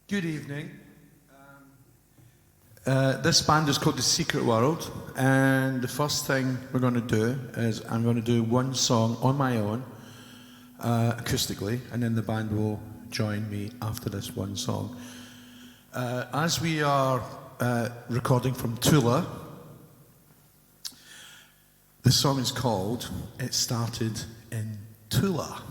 Good evening. This band is called The Secret World, and the first thing we're going to do is I'm going to do one song on my own, acoustically, and then the band will join me after this one song. As we are recording from Tula, the song is called It Started in Tula.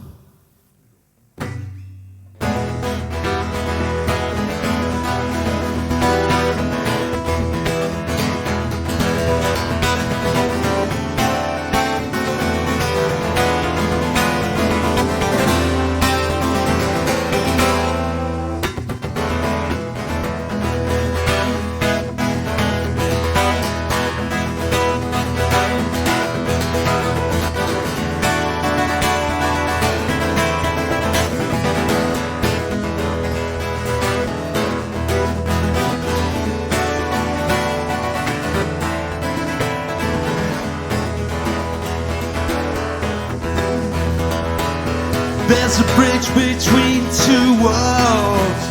There's a bridge between two worlds,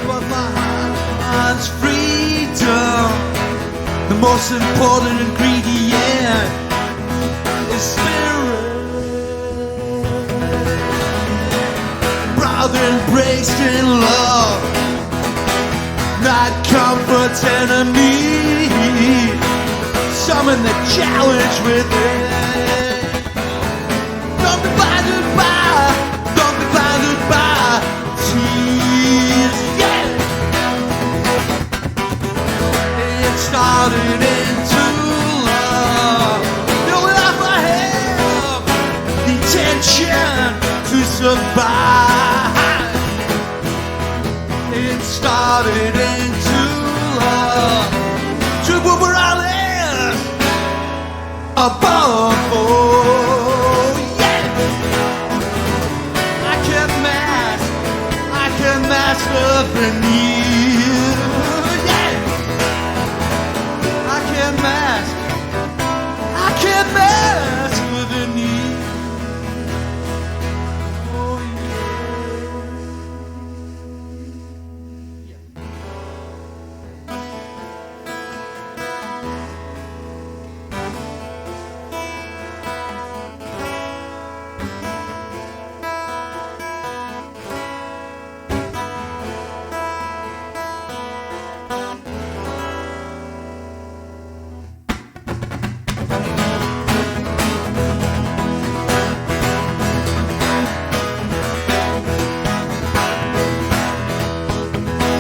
but my heart's freedom. The most important ingredient is spirit. Brother embraced in love, not comfort enemy. Summon the challenge within. Don't be blinded by tears, yeah. It started into love. The life I have, the intention to survive. It started into love. To where I live above all. Master beneath, yeah. I can mask beneath. Oh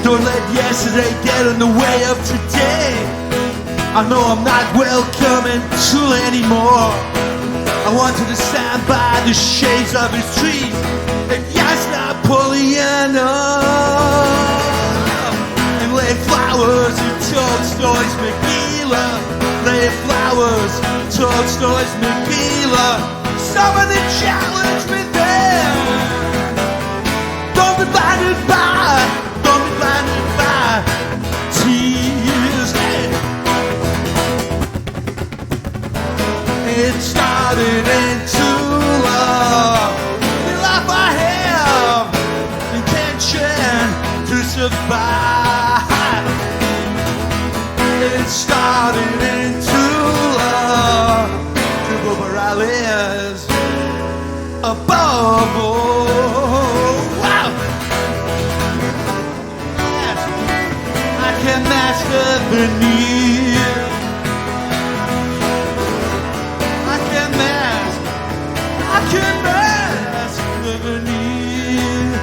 Don't let yesterday get in the way of today. I know I'm not welcome in Tula anymore. I wanted to stand by the shades of his trees and yes, Napoleon and lay flowers and Tolstoy's Megillah. Lay flowers, Tolstoy's Megillah. Summon the challenge within. Don't be blinded by tears. It started into love. The life I have, intention to survive. It started into love. To go where I live above all. Wow. Can master beneath. I can master beneath.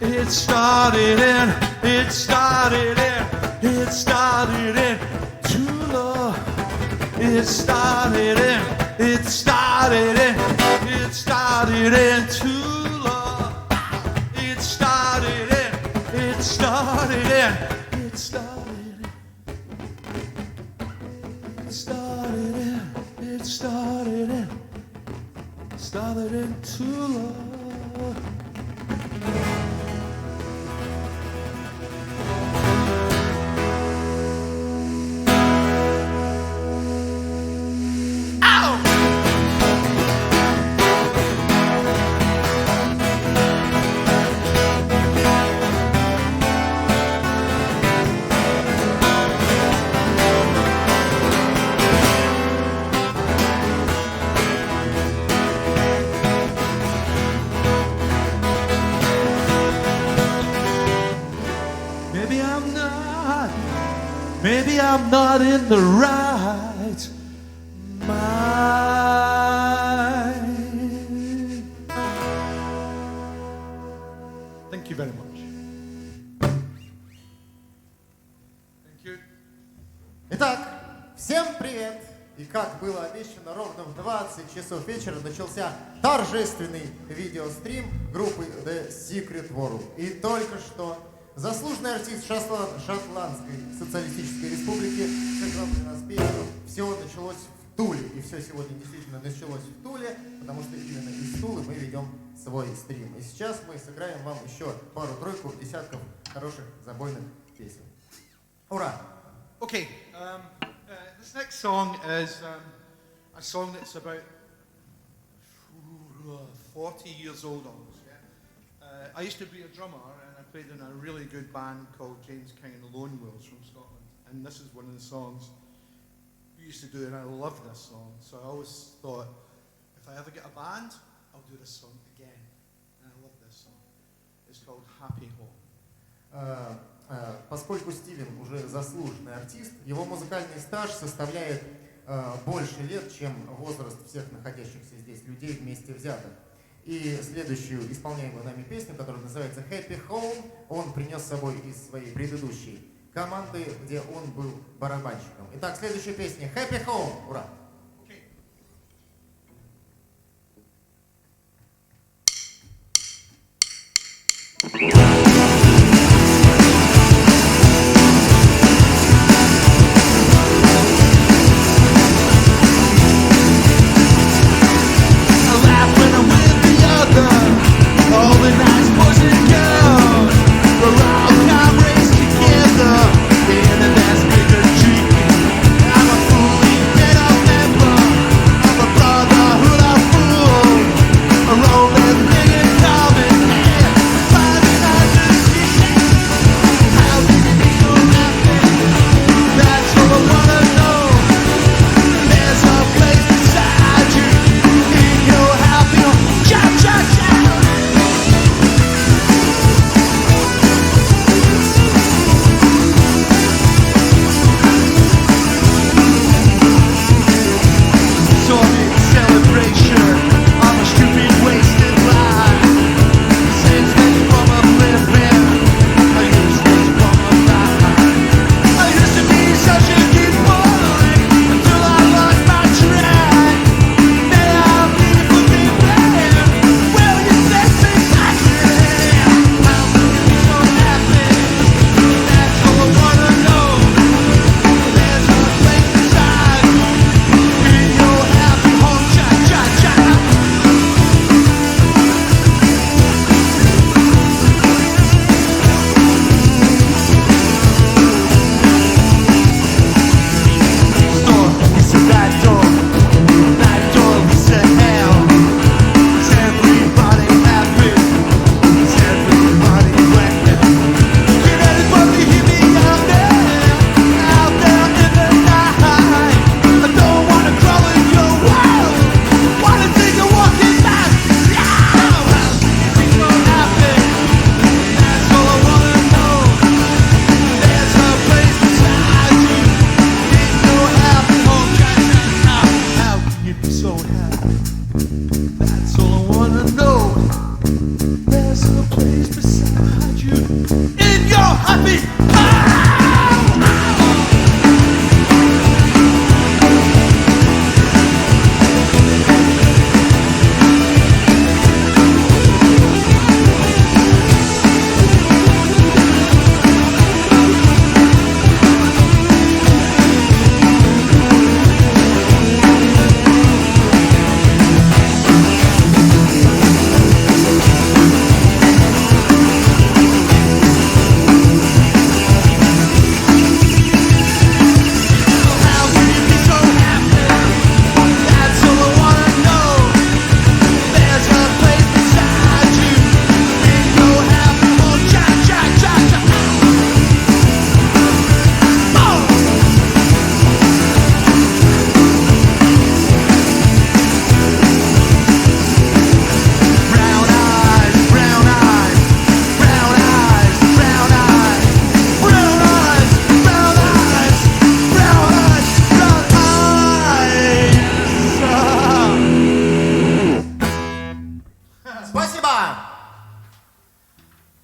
It started in Tula. It started in Tula. It started in Tula. Maybe I'm not in the right mind. Thank you very much. Thank you. Итак, всем привет! И как было обещано, ровно в 20 часов вечера начался торжественный видеострим группы The Secret World. И только что заслуженный артист Шотландской социалистической республики сыграл для нас песню «Все началось в Туле». И все сегодня действительно началось в Туле, потому что именно из Тулы мы ведем свой стрим. И сейчас мы сыграем вам еще пару-тройку десятков хороших забойных песен. Ура! Okay, this next song is a song that's about 40 years old almost. Yeah? I used to be a drummer and I played in a really good band called James King and the Lone Wolves from Scotland. And this is one of the songs we used to do, and I love this song. So I always thought, if I ever get a band, I'll do this song again. And I love this song. It's called Happy Home. Поскольку Стивен уже заслуженный артист, его музыкальный стаж составляет больше лет, чем возраст всех находящихся здесь людей вместе взятых. И следующую исполняемую нами песню, которая называется Happy Home, он принес с собой из своей предыдущей команды, где он был барабанщиком. Итак, следующая песня Happy Home. Ура! All the nice boys and girls, we're all comrades together in a dance maker tree. I'm a fully made up member of a brotherhood of fools, a rolling thing in common, and finding out the secret. How did it be so happy? That's all I wanna know. There's a place beside you in your happy home. Cha cha cha.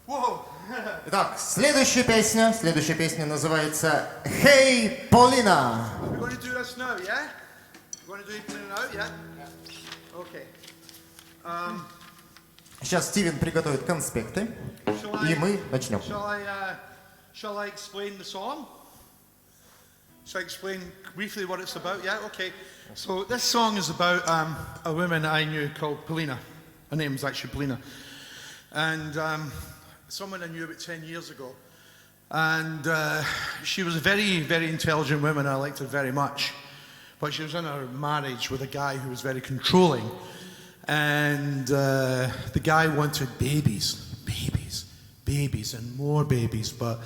Whoa! Итак, следующая песня называется «Hey, Paulina». We're going to do this now, yeah? We're going to do it now, yeah? Okay. Сейчас Стивен приготовит конспекты, Shall и I, мы начнем. shall I explain the song? Shall I explain briefly what it's about? Yeah, okay. So this song is about a woman I knew called Paulina. Her name was actually Paulina. And someone I knew about 10 years ago. And she was a very, very intelligent woman. I liked her very much. But she was in a marriage with a guy who was very controlling. And the guy wanted babies, and more babies. But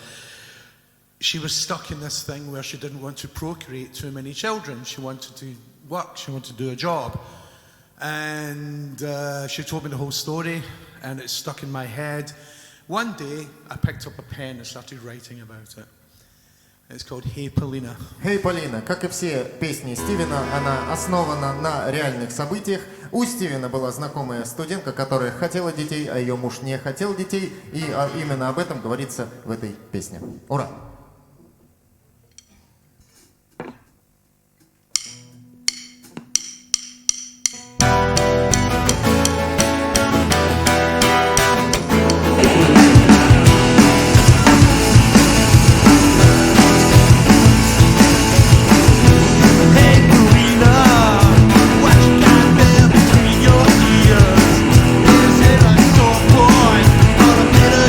she was stuck in this thing where she didn't want to procreate too many children. She wanted to work, she wanted to do a job. And she told me the whole story, and it stuck in my head. One day, I picked up a pen and started writing about it. It's called Hey, Paulina. «Hey, Полина». Как и все песни Стивена, она основана на реальных событиях. У Стивена была знакомая студентка, которая хотела детей, а ее муж не хотел детей. И именно об этом говорится в этой песне. Ура! Boy, all the bitter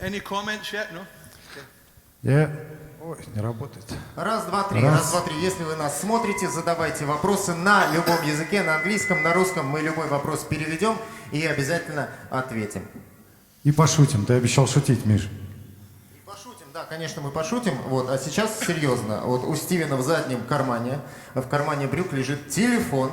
Any comments yet? No? Ой, не работает. Раз, два, три. Раз. Раз, два, три. Если вы нас смотрите, задавайте вопросы на любом языке, на английском, на русском. Мы любой вопрос переведем и обязательно ответим. И пошутим. Ты обещал шутить, Миш. Пошутим, да, конечно, мы пошутим. Вот, а сейчас серьезно. Вот у Стивена в заднем кармане, в кармане брюк лежит телефон,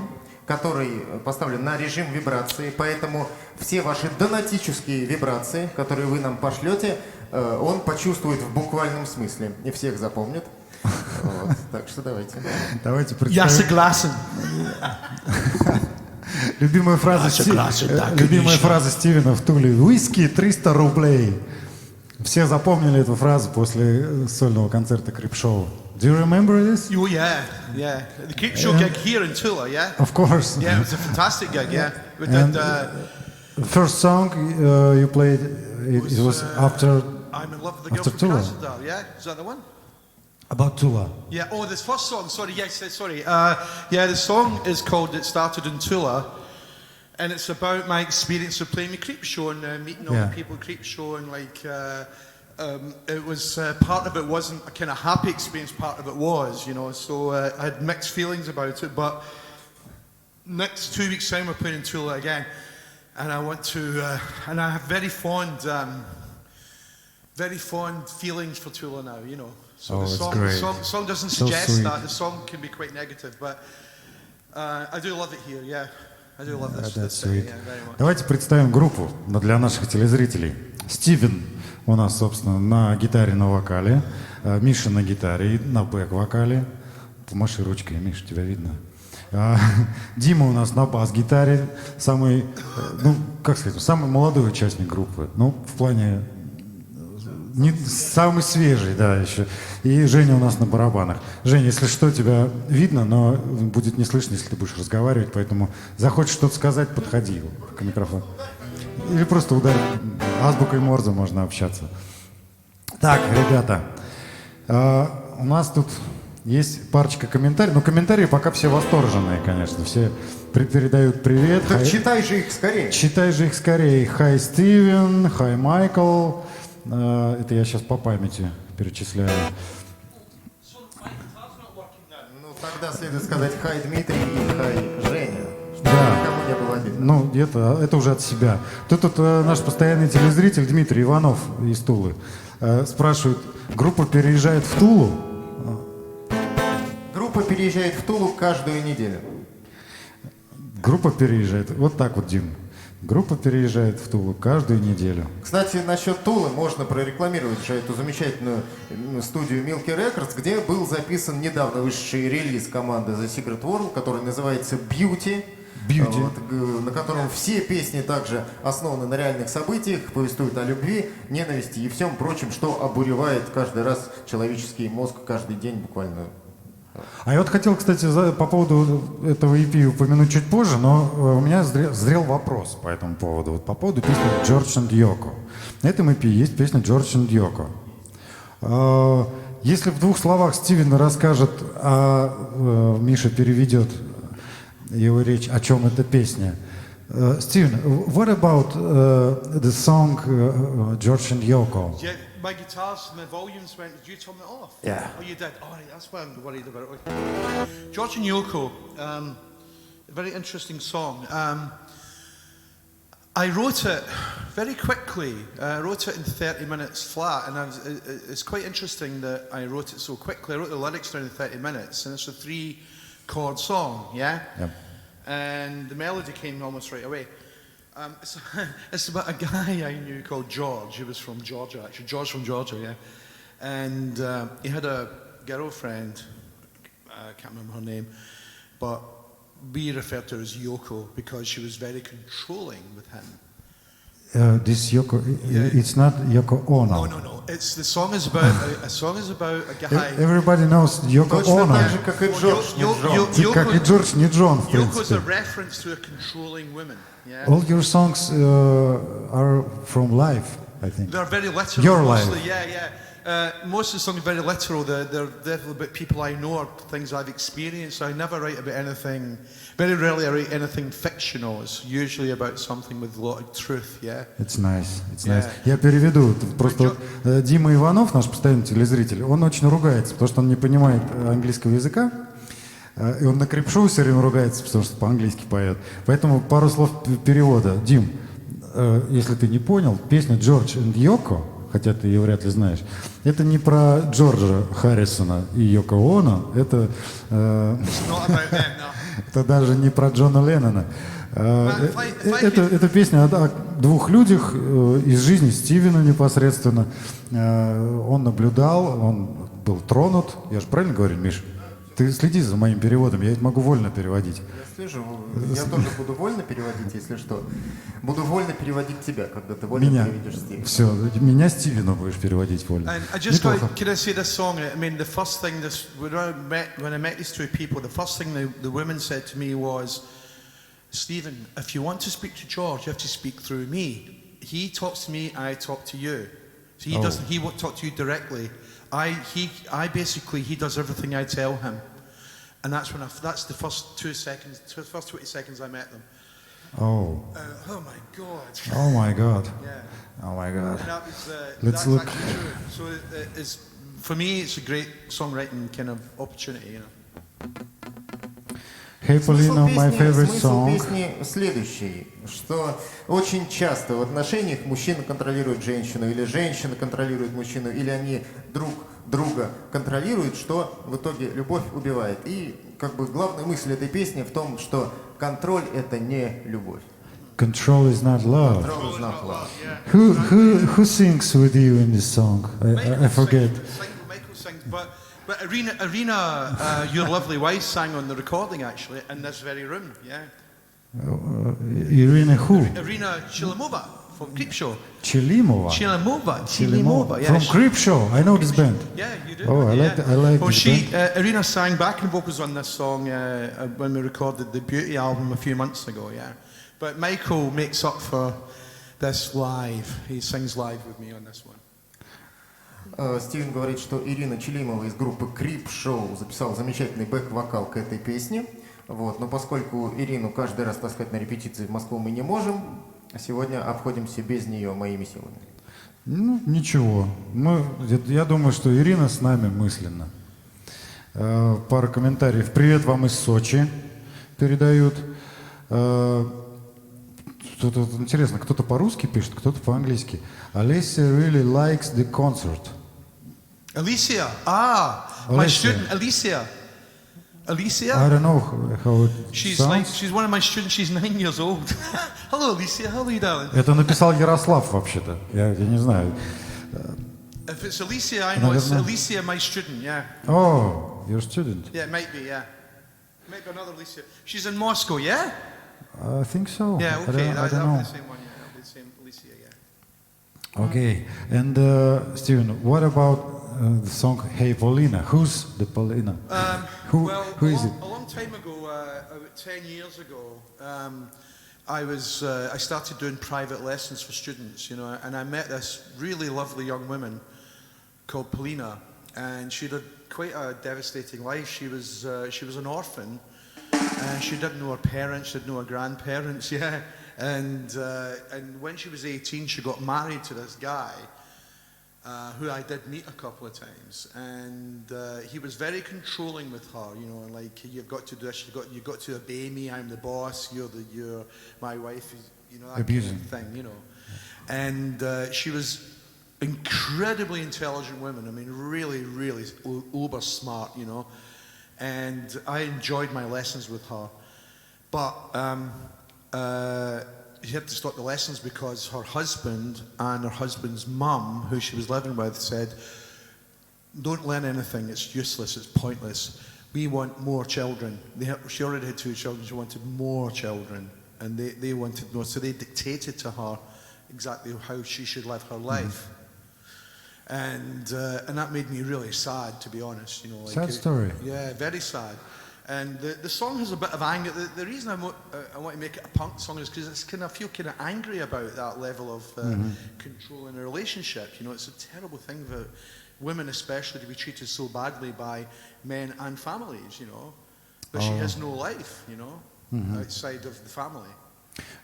который поставлен на режим вибрации, поэтому все ваши донатические вибрации, которые вы нам пошлете, он почувствует в буквальном смысле и всех запомнит. Вот, так что давайте. Давайте Я представим. согласен. Любимая фраза, согласен, да, любимая конечно. фраза Стивена в Туле. Виски 300 рублей. Все запомнили эту фразу после сольного концерта Крипшоу. Do you remember this? Oh, yeah. The Creep Show gig here in Tula, yeah? Of course. Yeah, it was a fantastic gig, yeah. We And, did, The first song you played, it was after I'm in love with the girl after from Tula. Krasnodar, yeah? Is that the one? About Tula. Yeah, oh, this first song, sorry, yes, sorry. Yeah, the song is called It Started in Tula, and it's about my experience of playing the Creep Show and meeting all Yeah. the people at Creep Show, and like, it was, part of it wasn't a kind of happy experience, part of it was, you know, so I had mixed feelings about it, but next 2 weeks' time we're playing in Tula again, and I want to, and I have very fond feelings for Tula now, you know. So Oh, the that's song, great. song doesn't So suggest sweet. that. The song can be quite negative, but I do love it here, yeah. I do love this. That's this sweet. yeah, very much. Давайте представим группу для наших телезрителей. Стивен у нас, собственно, на гитаре, на вокале. Миша на гитаре и на бэк-вокале. Помаши ручкой, Миша, тебя видно. Дима у нас на бас-гитаре. Самый, ну, как сказать, самый молодой участник группы. Ну, в плане... Не, самый свежий, да, еще. И Женя у нас на барабанах. Женя, если что, тебя видно, но будет не слышно, если ты будешь разговаривать, поэтому захочешь что-то сказать, подходи к микрофону. Или просто ударь. Азбукой Морзе можно общаться. Так, ребята, у нас тут есть парочка комментариев. Но комментарии пока все восторженные, конечно. Все передают привет. Так читай же их скорее. Читай же их скорее. Хай, Стивен, хай, Майкл. Это я сейчас по памяти перечисляю. Ну, тогда следует сказать хай, Дмитрий, и хай, Женя. Чтобы Да. никому не было обидно. Ну, это уже от себя. Тут наш постоянный телезритель Дмитрий Иванов из Тулы спрашивает, группа переезжает в Тулу? Группа переезжает в Тулу каждую неделю. Группа переезжает. Вот так вот, Дим. Группа переезжает в Тулу каждую неделю. Кстати, насчет Тулы можно прорекламировать же эту замечательную студию Milky Records, где был записан недавно вышедший релиз команды The Secret World, который называется Beauty. Beauty. Вот, на котором все песни также основаны на реальных событиях, повествуют о любви, ненависти и всем прочем, что обуревает каждый раз человеческий мозг каждый день буквально. А я вот хотел, кстати, по поводу этого EP упомянуть чуть позже, но у меня зрел вопрос по этому поводу. Вот по поводу песни «George and Yoko». На этом EP есть песня «George and Yoko». Если в двух словах Стивен расскажет, а Миша переведет его речь, о чем эта песня. Стивен, what about the song «George and Yoko»? Yeah, my guitars, my volumes went. Did you turn it off? Yeah. Oh, you did. All right, that's why I'm worried about it. George and Yoko, a very interesting song. I wrote it very quickly. I wrote it in 30 minutes flat, and it's quite interesting that I wrote it so quickly. I wrote the lyrics down in 30 minutes, and it's a 3-chord song, yeah? Yep. And the melody came almost right away. It's about a guy I knew called George. He was from Georgia, actually. George from Georgia, yeah. And he had a girlfriend. I can't remember her name, but we referred to her as Yoko because she was very controlling with him. This Yoko, it's not Yoko Ono. No. It's the song is about a song is about a guy. Everybody knows Yoko Точно Ono. так же, как и Джордж, не Джон. Как и Джордж, не Джон, в Yoko's a принципе. reference to a controlling woman. Yeah. All your songs are from life, I think. They're very literal. Your mostly, life. yeah. Most of the songs are very literal. They're definitely about people I know or things I've experienced. I never write about anything. Very rarely I write anything fictional. It's usually about something with a lot of truth. Yeah. It's nice, it's Yeah. nice. Я переведу. Просто вот, Дима Иванов, наш постоянный телезритель, он очень ругается, потому что он не понимает английского языка. И он на крипшоу все время ругается, потому что по-английски поет. Поэтому пару слов перевода. Дим, если ты не понял, песня «Джордж и Йоко», хотя ты ее вряд ли знаешь, это не про Джорджа Харрисона и Йоко Оно, это, It's not about them, no. это даже не про Джона Леннона. if Это песня о двух людях из жизни Стивена непосредственно. Он наблюдал, он был тронут. Я же правильно говорю, Миш? Ты следи за моим переводом, я ведь могу вольно переводить. Я слежу, я тоже буду вольно переводить, если что. Буду вольно переводить тебя, когда ты вольно Меня. переведешь Стивена. Все, меня Стивена будешь переводить вольно. And I just Неплохо. can I say this song? I mean, the first thing when I met these two people, the first thing the woman said to me was, Stephen, if you want to speak to George, you have to speak through me. He talks to me, I talk to you. So he doesn't. He won't talk to you directly. He does everything I tell him, and that's the first 2 seconds, first 20 seconds I met them. Oh. Oh my God. Oh my God. Yeah. Oh my God. And that was, Let's that's look. actually true. So it's, for me, it's a great songwriting kind of opportunity, you know. Hey Polino, my favorite смысл song. песни следующий, что очень часто в отношениях мужчина контролирует женщину, или женщина контролирует мужчину, или они друг друга контролируют, что в итоге любовь убивает. И как бы главная мысль этой песни в том, что контроль — это не любовь. Control is not love. Control is not love. Who sings with you in this song? I forget. Michael sings, but Irina, your lovely wife, sang on the recording actually in this very room. Yeah. Irina who? Irina Chilimova from Creepshow. Chilimova. Chilimova. Yeah. From Creepshow. I know this band. Yeah, you do. Oh, I like Well, this band. Irina sang backing vocals on this song when we recorded the Beauty album a few months ago. Yeah. But Michael makes up for this live. He sings live with me on this one. Стивен говорит, что Ирина Челимова из группы Creep Show записала замечательный бэк-вокал к этой песне. Вот. Но поскольку Ирину каждый раз таскать на репетиции в Москву мы не можем, сегодня обходимся без нее моими силами. Ну, ничего. Я думаю, что Ирина с нами мысленно. Пара комментариев. Привет вам из Сочи передают. Тут интересно, кто-то по-русски пишет, кто-то по-английски. Alicia really likes the concert. Alicia, my Alicia. student, Alicia. Alicia? I don't know how it sounds. She's one of my students, she's 9 years old. Hello Alicia, how are you darling? Это написал Ярослав вообще-то. Я не знаю. If it's Alicia, I know it's Наверное. Alicia, my student, yeah. Oh, your student. Yeah, it might be, yeah. Might be another Alicia. She's in Moscow, yeah? I think so. Yeah, I okay, don't that'll know. be the same one, yeah. That'll be the same Alicia, yeah. Okay. And Steven, what about the song Hey Paulina? Who's the Paulina? Who is it? A long time ago, about 10 years ago, I started doing private lessons for students, you know, and I met this really lovely young woman called Paulina, and she had quite a devastating life. She was an orphan, and she didn't know her parents, she didn't know her grandparents, yeah. And when she was 18, she got married to this guy, who I did meet a couple of times, and he was very controlling with her, you know, like you've got to do this, you've got to obey me. I'm the boss. You're my wife. You know, that Abusing. kind of thing, you know. And she was incredibly intelligent woman. I mean, really, really uber smart, you know. And I enjoyed my lessons with her, but she had to stop the lessons because her husband and her husband's mum, who she was living with, said, "Don't learn anything. It's useless. It's pointless. We want more children." She already had 2 children. She wanted more children, and they wanted more. So they dictated to her exactly how she should live her life. And that made me really sad, to be honest. You know, like Sad story. Yeah, very sad. And the song has a bit of anger. The reason I want to make it a punk song is because I feel kind of angry about that level of control in a relationship. You know, it's a terrible thing women especially to be treated so badly by men and families, you know. But she has no life, you know, outside of the family.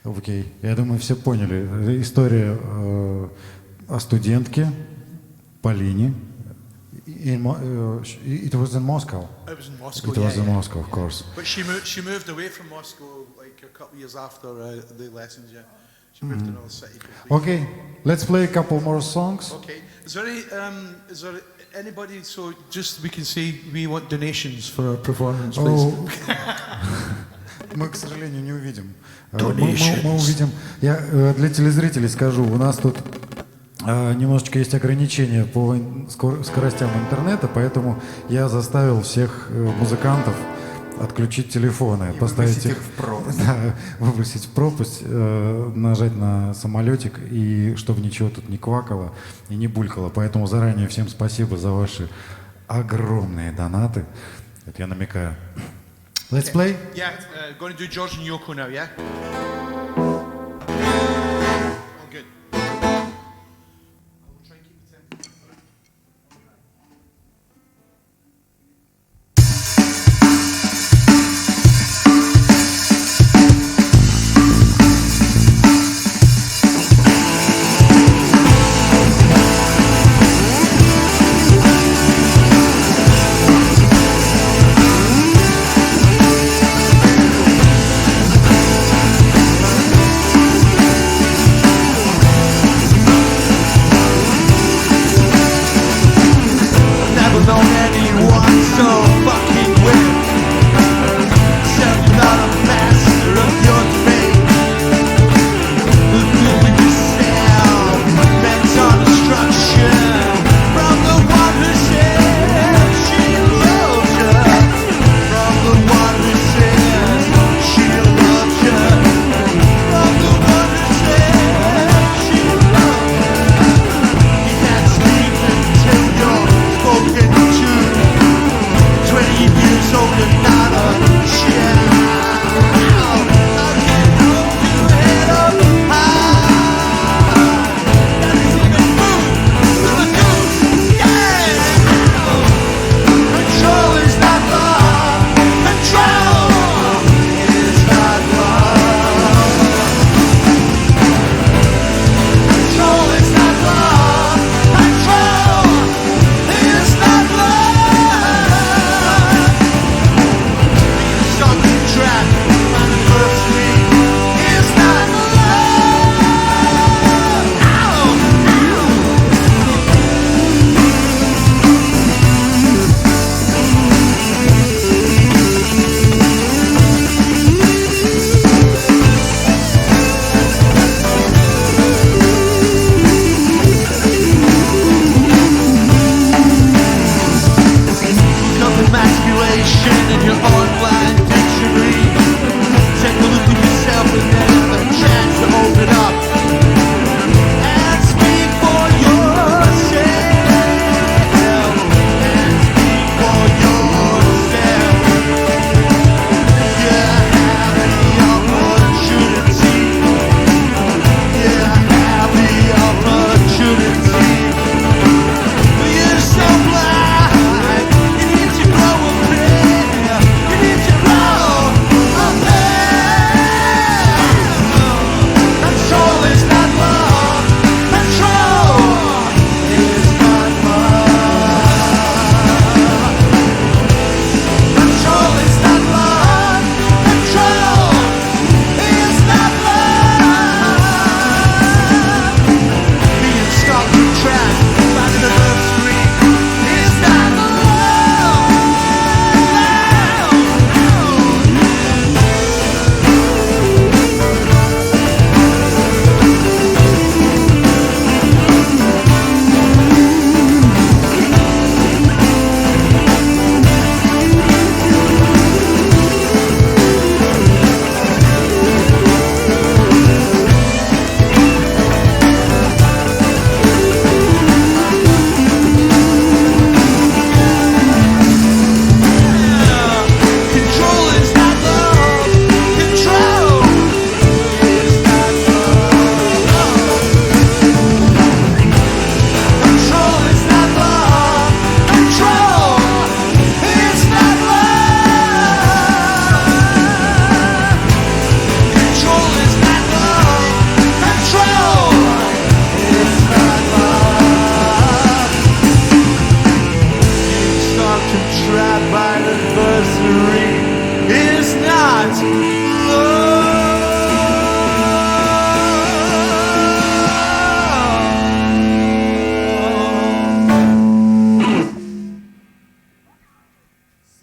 Окей, я думаю, все поняли. История о студентке Полине. It was in Moscow. It was in Moscow. It was in Moscow, of course. But she moved away from Moscow like a couple of years after the lessons. Yeah, she moved to another city. Okay, let's play a couple more songs. Okay. Is there anybody? So just we can say we want donations for our performance, please. Мы, к сожалению, не увидим. Мы увидим. Я для телезрителей скажу, у нас тут немножечко есть ограничения по скоростям интернета, поэтому я заставил всех музыкантов отключить телефоны, поставить их в пропасть, да, выбросить в пропасть, нажать на самолетик, и чтобы ничего тут не квакало и не булькало. Поэтому заранее всем спасибо за ваши огромные донаты. Это я намекаю. Let's play. Yeah, going to do George and Yoko now. Yeah. Good. I will try and keep the tempo. Thank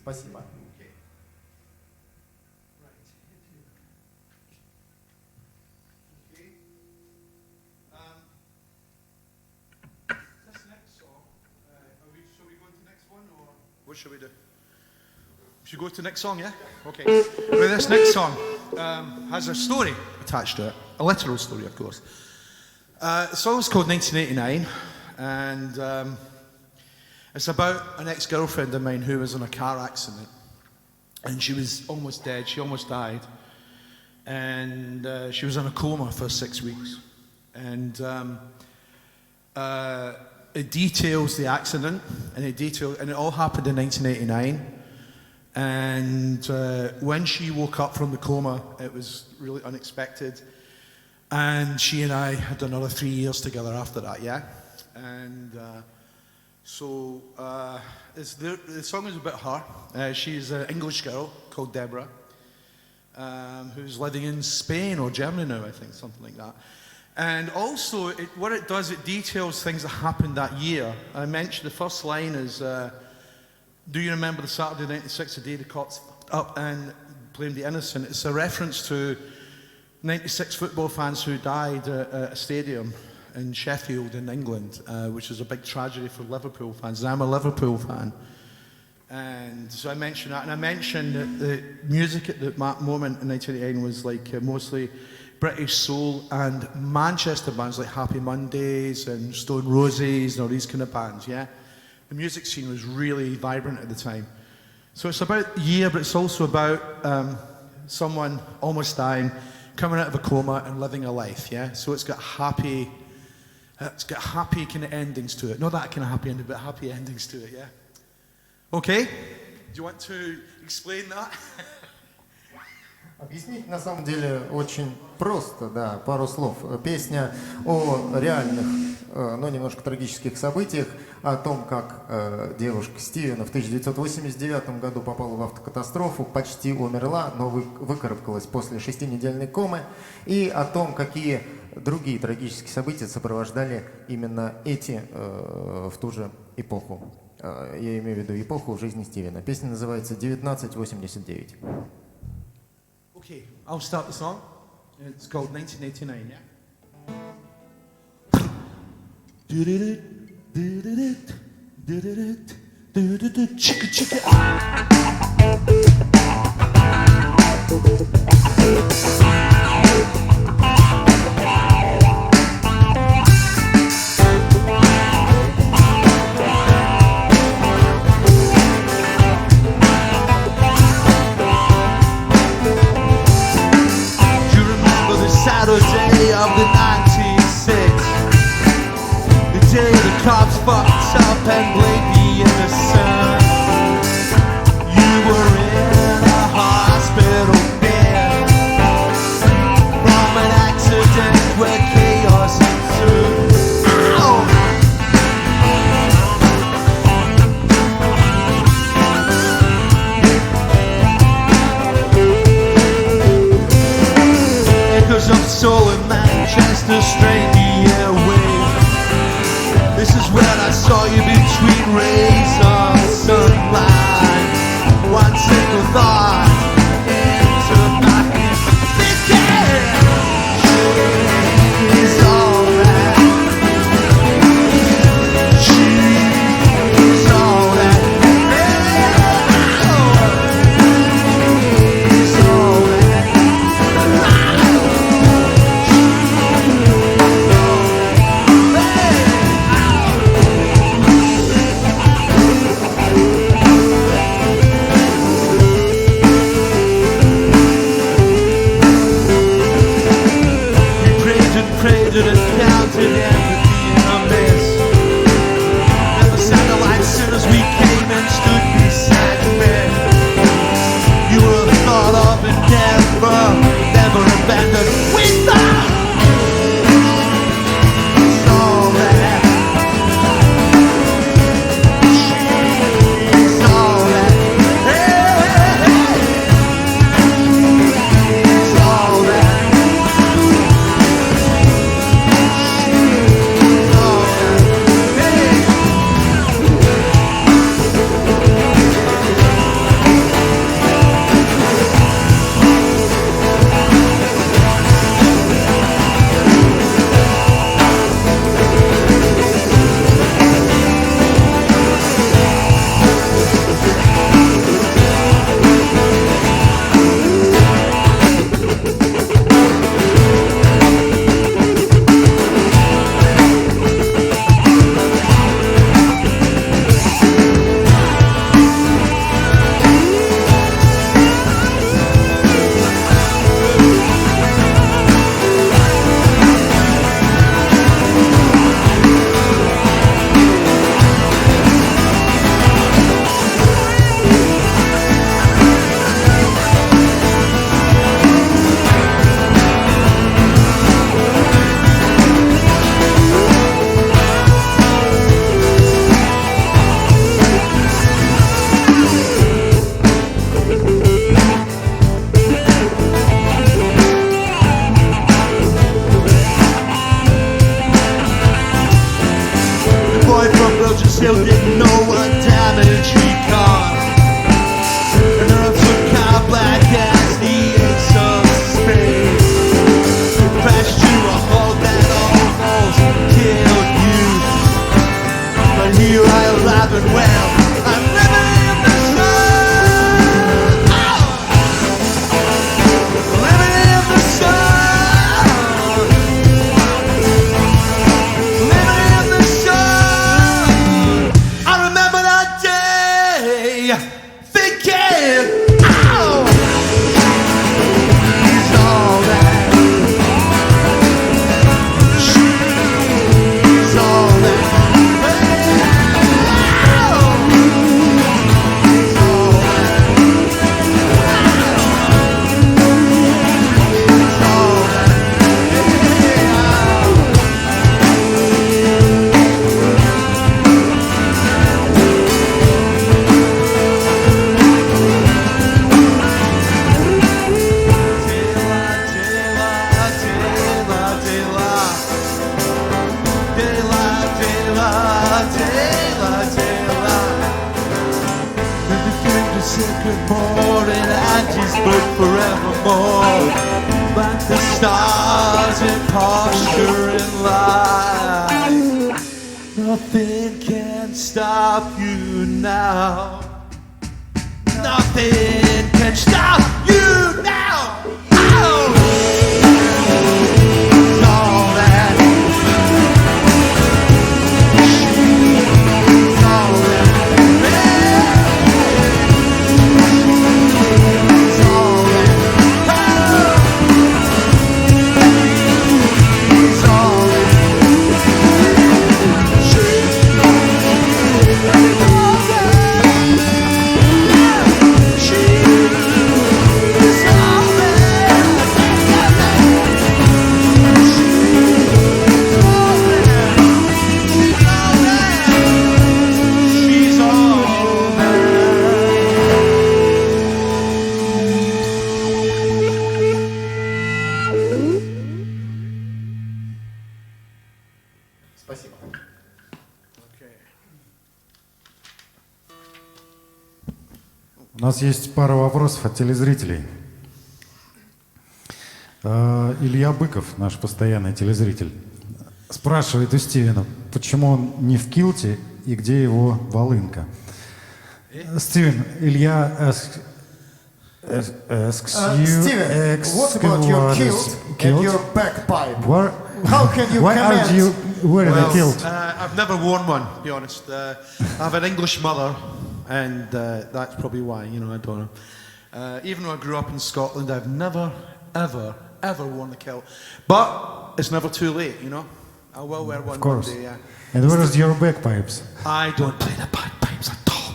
Спасибо. This next song, shall we go into the next one, or what should we do? Should we go to the next song, yeah? Okay. Well, this next song has a story attached to it, a literal story, of course. The song's called 1989, and it's about an ex-girlfriend of mine who was in a car accident, and she was almost dead. She almost died, and she was in a coma for 6 weeks, and it details the accident, and it all happened in 1989. And when she woke up from the coma, it was really unexpected. And she and I had another 3 years together after that, yeah? And so the song is about her. She's an English girl called Deborah, who's living in Spain or Germany now, I think, something like that. And also, what it does, it details things that happened that year. I mentioned the first line is, do you remember the Saturday '96, the day the cops fucked up and blamed the innocent? It's a reference to 96 football fans who died at a stadium in Sheffield in England, which is a big tragedy for Liverpool fans. And I'm a Liverpool fan. And so I mentioned that. And I mentioned that the music at that moment in 1989 was like mostly British soul and Manchester bands like Happy Mondays and Stone Roses and all these kind of bands, yeah? The music scene was really vibrant at the time. So it's about year, but it's also about someone almost dying, coming out of a coma and living a life, yeah? So it's got happy kind of endings to it. Not that kind of happy ending, but happy endings to it, yeah? Okay? Do you want to explain that? Объяснить на самом деле очень просто, да, пару слов. Песня о реальных, но немножко трагических событиях, о том, как девушка Стивена в 1989 году попала в автокатастрофу, почти умерла, но выкарабкалась после 6-недельной комы, и о том, какие другие трагические события сопровождали именно эти в ту же эпоху. Я имею в виду эпоху в жизни Стивена. Песня называется «1989». Okay, I'll start the song. It's called 1989, yeah? Chicka chicka. Saturday of the 96, the day the cops fucked up and blamed the innocent. You were in a hospital bed from an accident where chaos ensued. Echoes of soul in Manchester strain the airwaves. This is where I saw you between rays of sunlight. One single thought into my thinking. She's alright. She's alright. She's alright. me thinking, oh, he's all that. She's all that. Secret more and I just look forevermore like the stars in posture in life. Nothing can stop you now. Nothing can stop you now. Oh! It's all that. It's all that. Спасибо. У нас есть пара вопросов от телезрителей. Илья Быков, наш постоянный телезритель, спрашивает у Стивена, почему он не в килте и где его волынка. Стивен, Илья asks you, Steven, what about your kilt and your bagpipe? How can you why comment? are you wearing a kilt? I've never worn one, to be honest. I have an English mother, and that's probably why, you know, I don't know. Even though I grew up in Scotland, I've never, ever worn a kilt. But it's never too late, you know. I will wear one Of course. one day, yeah. And where is your bagpipes? I don't play the bagpipes at all.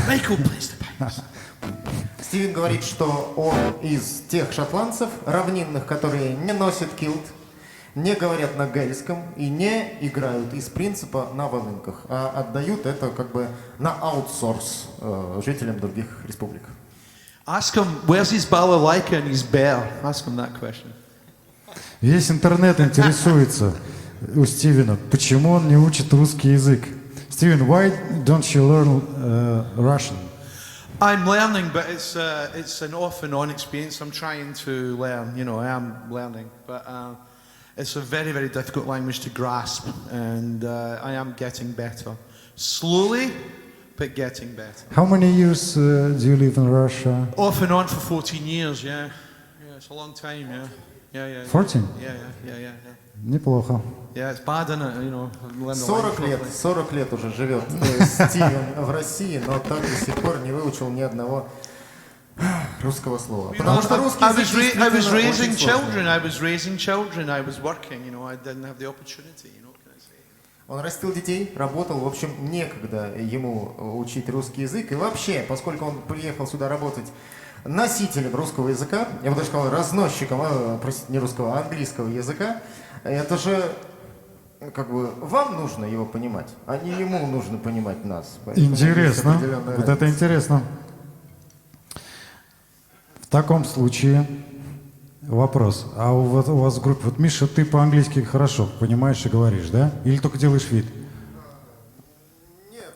Michael plays the pipes. Стивен говорит, что он из тех шотландцев равнинных, которые не носят килт, не говорят на гельском и не играют из принципа на волынках, а отдают это как бы на аутсорс жителям других республик. Ask him, where's his balalaika and his bear? Ask him that question. Весь интернет интересуется у Стивена, почему он не учит русский язык. Стивен, why don't you learn Russian? I'm learning, but it's an off and on experience. I'm trying to learn, you know, I am learning, but it's a very, very difficult language to grasp, and I am getting better. Slowly, but getting better. How many years do you live in Russia? Off and on for 14 years, yeah. Yeah, it's a long time, yeah. Yeah. 14? Yeah. Неплохо. Yeah, it's bad, isn't it? You know, learn the 40 лет уже живет Стивен в России, но так до сих пор не выучил ни одного русского слова. You know, Потому что русский I язык was действительно raising очень children. сложный. I was raising children. I was working. You know, I didn't have the opportunity. You know, what can I say? Он растил детей, работал, в общем, некогда ему учить русский язык. И вообще, поскольку он приехал сюда работать носителем русского языка, я бы даже сказал разносчиком, простите, не русского, а английского языка, это же как бы вам нужно его понимать, а не ему нужно понимать нас. Поэтому есть Интересно. определенная Вот это разница. интересно. В таком случае вопрос. А у вас в группе, вот Миша, ты по-английски хорошо понимаешь и говоришь, да? Или только делаешь вид? Нет,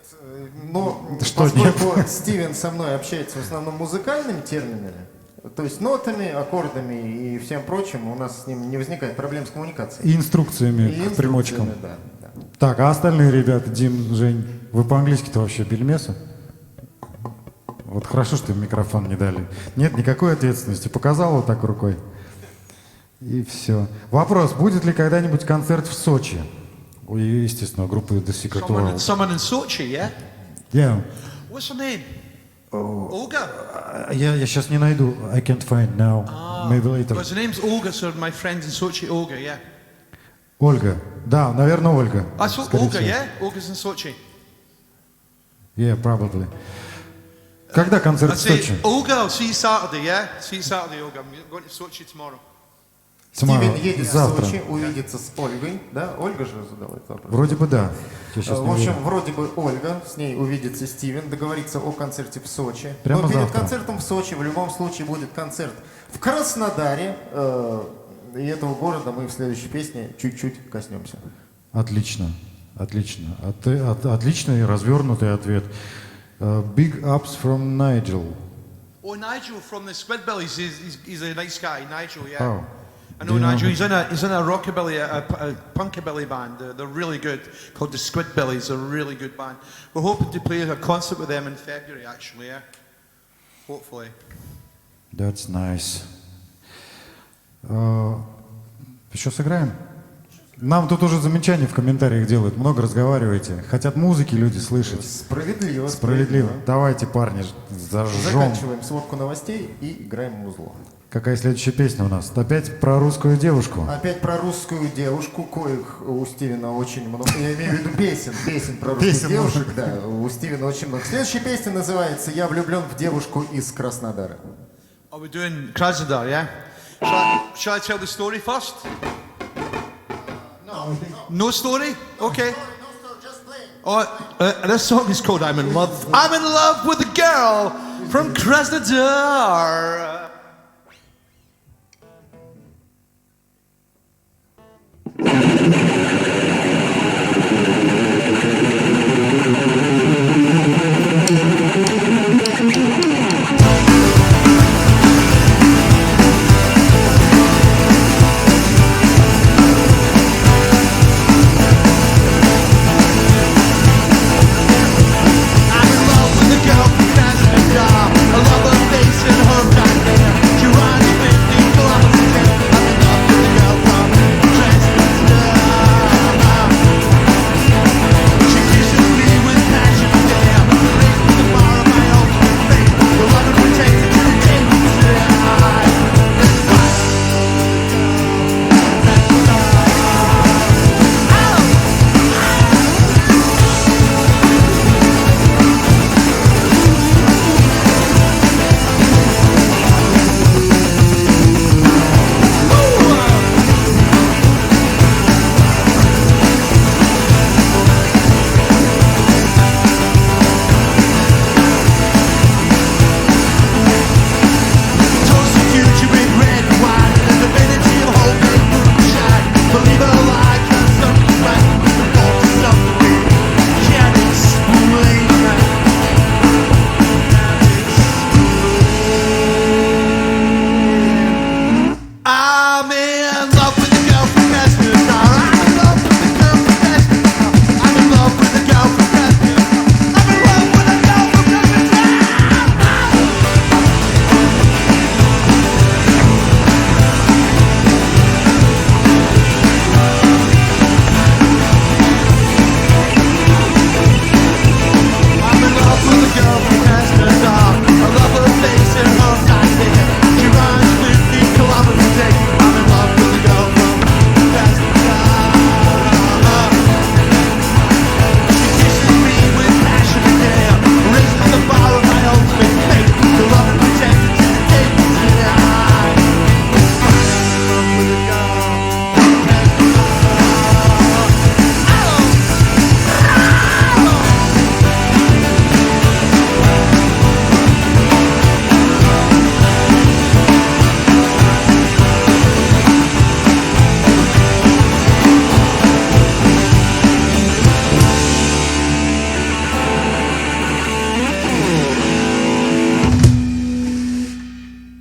но Что поскольку Стивен со мной общается в основном музыкальными терминами, то есть нотами, аккордами и всем прочим, у нас с ним не возникает проблем с коммуникацией. И инструкциями И к примочкам. инструкциями, да. Так, а остальные ребята, Дим, Жень, вы по-английски-то вообще бельмесы? Вот хорошо, что им микрофон не дали. Нет никакой ответственности. Показал вот так рукой. И все. Вопрос, будет ли когда-нибудь концерт в Сочи? Естественно, группы The Secret World. Someone in Sochi, yeah? Yeah. What's her name? Olga. Я сейчас не найду. I can't find now. Maybe later. Because the name's Olga, so my friends in Sochi, Olga, yeah. Ольга. Да, наверное, Ольга. That's what, Скорее Olga, всего. yeah? Olga's in Sochi. Yeah, probably. Когда концерт I в say, Сочи? Olga, I'll see you Saturday, yeah? See you Saturday, Olga. I'm going to Sochi tomorrow. Стивен едет Завтра. в Сочи, увидится с Ольгой. Да, Ольга же задала этот вопрос. Вроде бы да. Я сейчас В не общем, уверен. вроде бы Ольга, с ней увидится Стивен, договорится о концерте в Сочи. Прямо Но перед завтра. концертом в Сочи в любом случае будет концерт в Краснодаре. И этого города мы в следующей песне чуть-чуть коснемся. Отлично, отлично. Отличный развернутый ответ. Big ups from Nigel. Oh, Nigel from the Squidbillies, he's a nice guy, Nigel, yeah. Oh. I Do know you know Nigel, him? he's in a rockabilly, a punkabilly band. They're really good, called the Squidbillies. They're a really good band. We're hoping to play a concert with them in February, actually, yeah. Hopefully. That's nice. Еще сыграем? Нам тут уже замечания в комментариях делают, много разговариваете. Хотят музыки люди слышать. Справедливо. Справедливо. Давайте, парни, зажжем. Заканчиваем сводку новостей и играем музло. Какая следующая песня у нас? Опять про русскую девушку. Опять про русскую девушку, коих у Стивена очень много. Я имею в виду песен про русских девушек, да, у Стивена очень много. Следующая песня называется «Я влюблен в девушку из Краснодара». Are we doing Krasnodar, yeah? Shall I tell the story first? No story? Okay. Oh, this song is called I'm in Love. I'm in love with a girl from Krasnodar.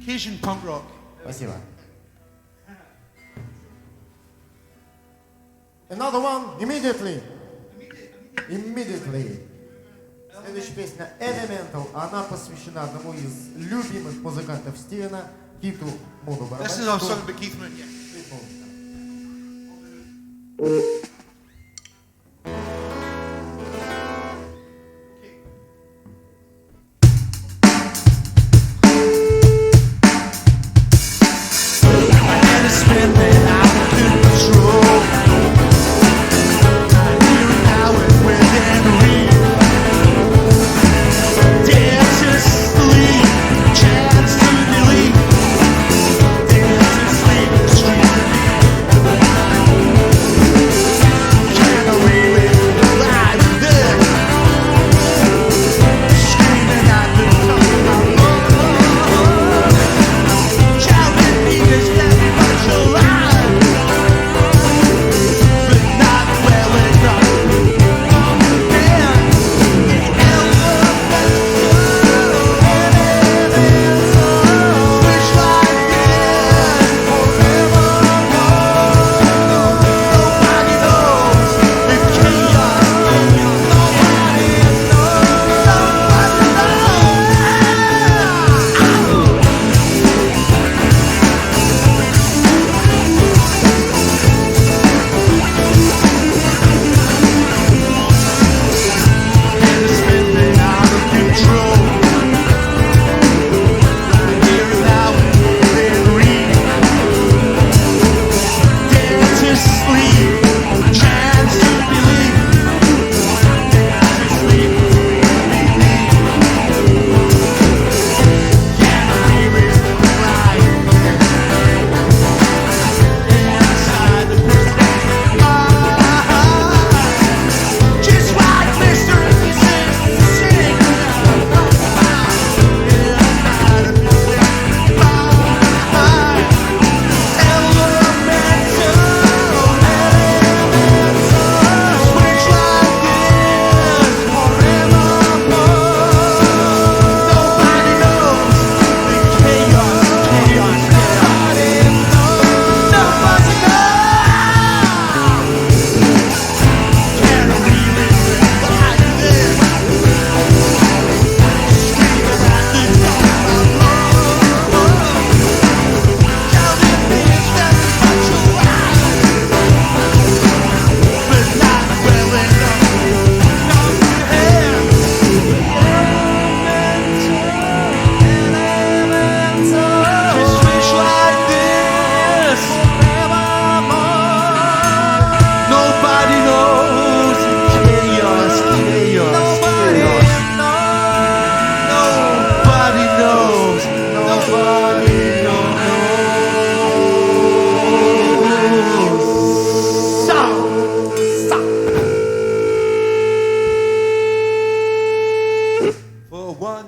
Cajun punk rock. Спасибо. Another one, immediately. Immediately. Следующая песня Elemental. Она посвящена одному из любимых музыкантов Стивена, Киту Муну This is our song about Keith Moon, yeah.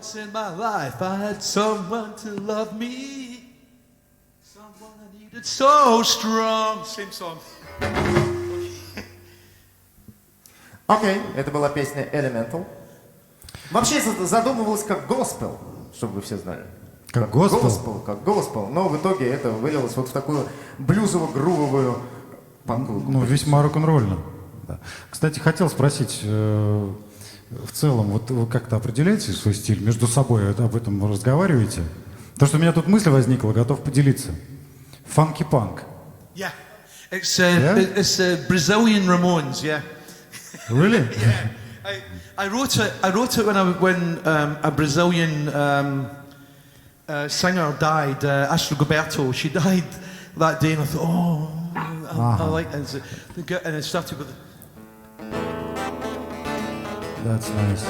once in my life I had someone to love me. Someone I needed so strong. Same song. Окей, это была песня Elemental. Вообще задумывалось как госпел, чтобы вы все знали. Как госпел? Как госпел, но в итоге это вылилось вот в такую блюзово-грувовую панковую. Ну, весьма рок-н-ролльно. Да. Кстати, хотел спросить, в целом, вот вы как-то определяете свой стиль, между собой об этом разговариваете? Потому что у меня тут мысль возникла, готов поделиться. Фанки-панк. Yeah. Yeah? It's Brazilian Ramones, yeah. Really? Yeah. I wrote it when a Brazilian singer died, Astrid Gilberto. She died that day, and I thought, I like it. And it started with That's nice.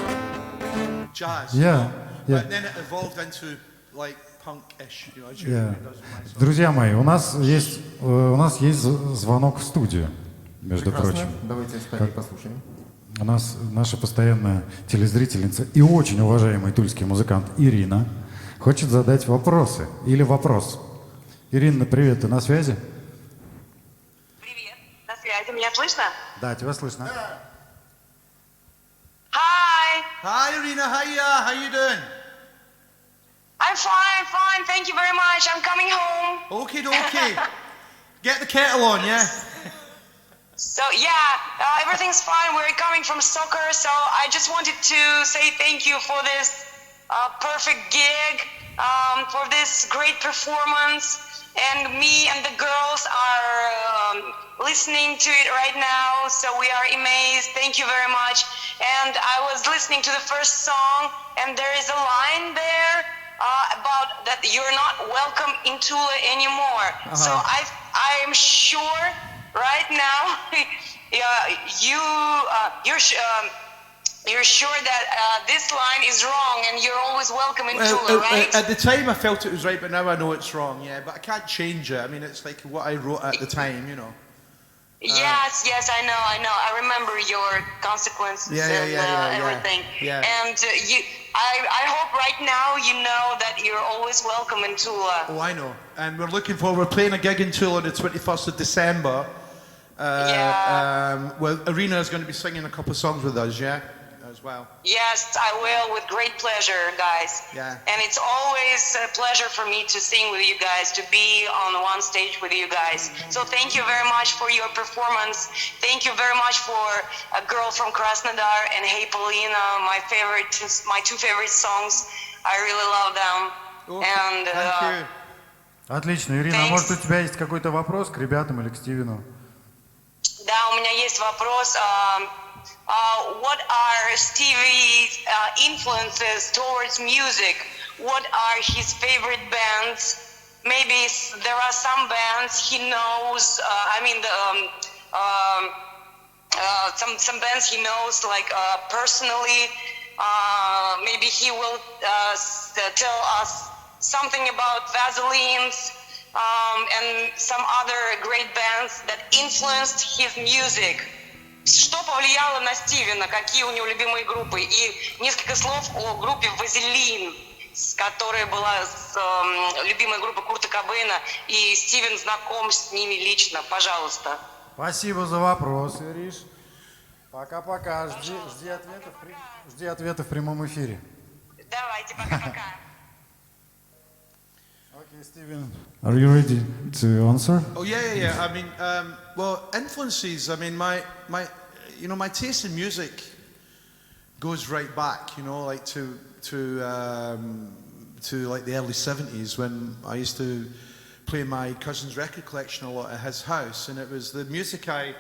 jazz. Yeah, yeah. But then it evolved into like punk-ish, you know, as Yeah. usually does with my songs. Друзья мои, у нас есть звонок в студию, между прочим. Давайте с Таней послушаем. У нас наша постоянная телезрительница и очень уважаемый тульский музыкант Ирина хочет задать вопросы или вопрос. Ирина, привет, ты на связи? Привет, на связи. Меня слышно? Да, тебя слышно. Hi, Hi, Irina. Hiya. How you doing? I'm fine. Thank you very much. I'm coming home. Okay. Get the kettle on, yeah. So yeah, everything's fine. We're coming from soccer, so I just wanted to say thank you for this perfect gig, for this great performance. And me and the girls are listening to it right now, so we are amazed. Thank you very much. And I was listening to the first song, and there is a line there about that you're not welcome in Tula anymore. So I am sure right now you're sure that this line is wrong, and you're always welcome in Tula, right? At the time I felt it was right, but now I know it's wrong, yeah. But I can't change it. I mean, it's like what I wrote at the time, you know. Yes, I know. I remember your consequences and everything. Yeah. And I hope right now you know that you're always welcome in Tula. Oh, I know. And we're looking forward. We're playing a gig in Tula on the 21st of December. Well, Irina is going to be singing a couple of songs with us, yeah, as well. Yes, I will, with great pleasure, guys. Yeah. And it's always a pleasure for me to sing with you guys, to be on one stage with you guys. So thank you very much for your performance. Thank you very much for A Girl from Krasnodar and Hey Polina, my two favorite songs. I really love them. Okay, And thank you. Отлично, Ирина, а может у тебя есть какой-то вопрос к ребятам или к Стивену? да, у меня есть вопрос. What are Stevie's influences towards music? What are his favorite bands? Maybe there are some bands he knows. Some bands he knows like personally. Maybe he will tell us something about Vaselines and some other great bands that influenced his music. Что повлияло на Стивена, какие у него любимые группы? И несколько слов о группе «Вазелин», которая была любимой группой Курта Кобейна, и Стивен знаком с ними лично. Пожалуйста. Спасибо за вопрос, Ириш. Пока-пока. Жди ответов в прямом эфире. Давайте, пока-пока. Okay, Steven, are you ready to answer? Oh yeah. I mean, well, influences. I mean, my taste in music goes right back. You know, like to like the early '70s when I used to play my cousin's record collection a lot at his house, and it was the music I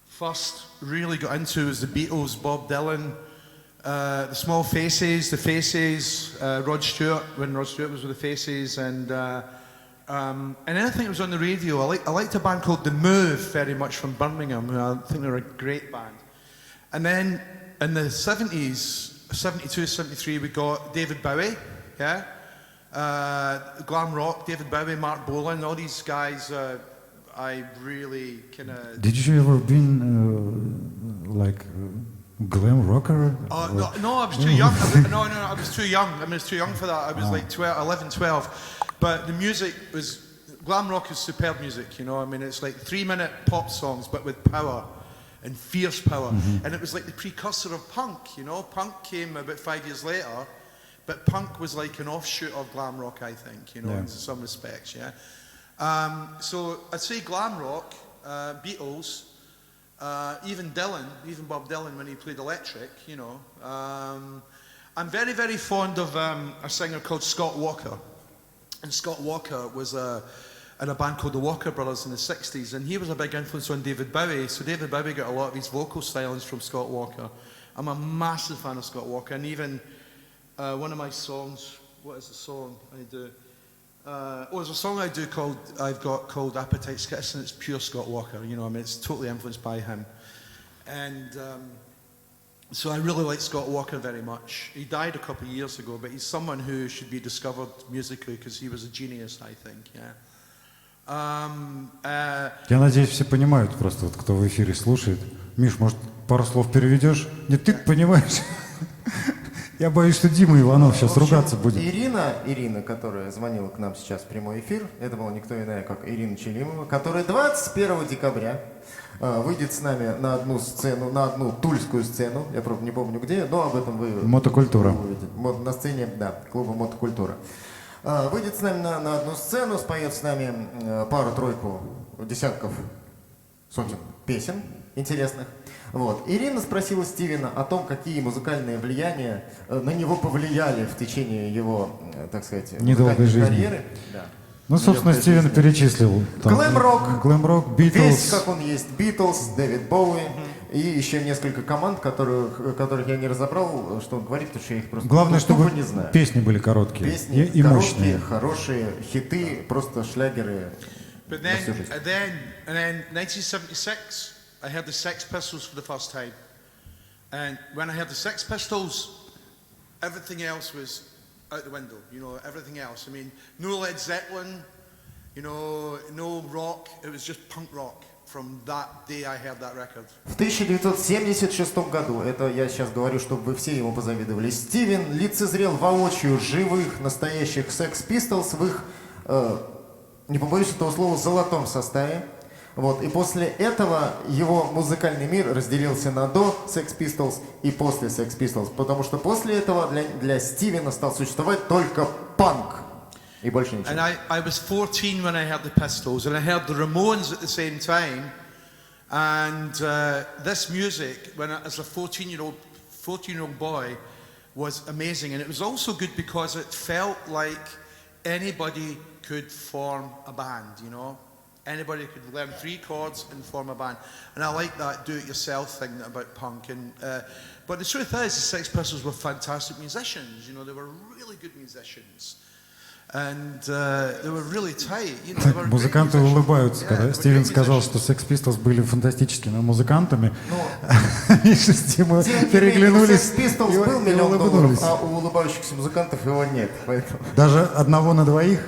first really got into was the Beatles, Bob Dylan. The Small Faces, the Faces, Rod Stewart, when Rod Stewart was with the Faces, and anything that was on the radio. I liked a band called The Move very much from Birmingham. I think they were a great band. And then in the 70s, 72, 73, we got David Bowie, yeah? Glam rock, David Bowie, Mark Bolan, all these guys I really kind of... Did you ever been Glam rocker? Oh, no, I was too young. I was too young. I was too young for that. I was like 12, 11, 12. But the music was, glam rock is superb music, you know. I mean, it's like 3-minute pop songs, but with power and fierce power. And it was like the precursor of punk, you know. Punk came about 5 years later, but punk was like an offshoot of glam rock, I think, you know, in some respects, yeah. So I'd say glam rock, Beatles, even Bob Dylan when he played electric, you know. I'm very, very fond of a singer called Scott Walker. And Scott Walker was in a band called the Walker Brothers in the 60s, and he was a big influence on David Bowie. So David Bowie got a lot of his vocal stylings from Scott Walker. I'm a massive fan of Scott Walker, and even one of my songs, what is the song I do? There's a song I've got called Appetite's Kiss, and it's pure Scott Walker, you know, I mean, it's totally influenced by him. And so I really like Scott Walker very much. He died a couple of years ago, but he's someone who should be discovered musically, because he was a genius, I think, yeah. Я надеюсь, все понимают просто, вот, кто в эфире слушает. Миш, может, пару слов переведешь? Нет, ты понимаешь. Я боюсь, что Дима Иванов сейчас ругаться будет. Ирина, которая звонила к нам сейчас в прямой эфир, это была никто иная, как Ирина Челимова, которая 21 декабря выйдет с нами на одну сцену, на одну тульскую сцену, я правда не помню где, но об этом вы Мотокультура. увидите. На сцене, да, клуба Мотокультура. Выйдет с нами на одну сцену, споет с нами пару-тройку десятков, сотен песен интересных. Вот. Ирина спросила Стивена о том, какие музыкальные влияния на него повлияли в течение его, так сказать, недолгой жизни. карьеры. Да. Ну, собственно, Стивен перечислил. Глэм-рок, Битлз. весь как он есть, Битлз, Дэвид Боуи и еще несколько команд, которых я не разобрал, что он говорит, потому что я их просто Главное, чтобы не знаю. песни были короткие Песни и короткие, мощные. хорошие, хиты, просто шлягеры. But then, and then 1976, I heard the Sex Pistols for the first time. And when I heard the Sex Pistols, everything else was out the window, you know, everything else. I mean, no Led Zeppelin, you know, no rock, it was just punk rock from that day I heard that record. В 1976 году, это я сейчас говорю, чтобы вы все ему позавидовали, Стивен лицезрел воочию живых, настоящих Sex Pistols в их, не побоюсь этого слова, золотом составе. Вот. И после этого его музыкальный мир разделился на до Sex Pistols и после Sex Pistols, потому что после этого для Стивена стал существовать только панк. И больше ничего. And I was 14 when I heard the Pistols, and I heard the Ramones at the same time. And this music, as a 14-year-old boy, was amazing. And it was also good because it felt like anybody could form a band, you know. Anybody could learn 3 chords and form a band. And I like that do-it-yourself thing about punk. And but the truth is, the Sex Pistols were fantastic musicians. You know, they were really good musicians. And they were really tight. You know, they were Музыканты улыбаются, когда Стивен сказал, что Sex Pistols были фантастическими музыкантами. Миша с Тимой переглянулись Sex Pistols был $1 миллион, а у улыбающихся музыкантов его нет. Поэтому. Даже одного на двоих?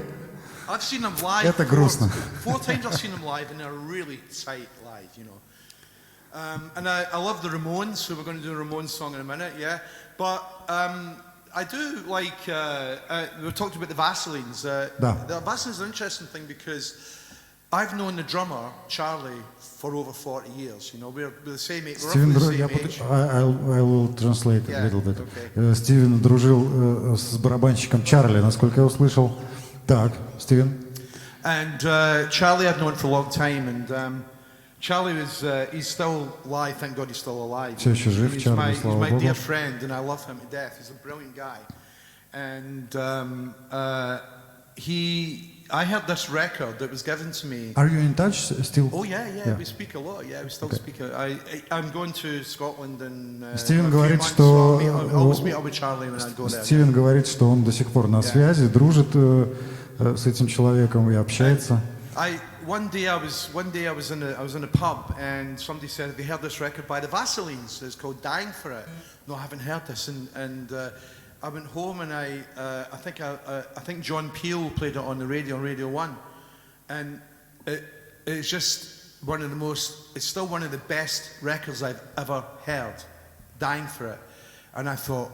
I've seen them live. Это грустно. 4 times I've seen them live, and they're really tight live, you know. And I love the Ramones, so we're going to do a Ramones song in a minute, yeah. But I do like, we talked about the Vaselines. The Vaselines are an interesting thing because I've known the drummer, Charlie, for over 40 years. You know, we're the same age. We're roughly the same age. I will translate a little bit. Okay. Стивен дружил с барабанщиком Чарли, насколько я услышал. Так, Стивен. And Charlie I've known for a long time, and Charlie was, he's still alive, thank God he's still alive. Все еще жив, Чарли, слава Богу. He's my dear friend, and I love him to death. He's a brilliant guy. And I heard this record that was given to me. Are you in touch still? Oh yeah, we speak a lot, yeah, we still speak. I'm going to Scotland in Стивен говорит, что I'll always meet up with Charlie when I go there. Стивен говорит, что он до сих пор на связи, дружит с этим человеком и общается. One day I was in a pub, and somebody said, "Have you heard this record by the Vaselines? It's called Dying for It." No, I haven't heard this. And I went home, and I think John Peel played it on the radio, on Radio 1, and it's just one of the most. It's still one of the best records I've ever heard. dying for it. And I thought,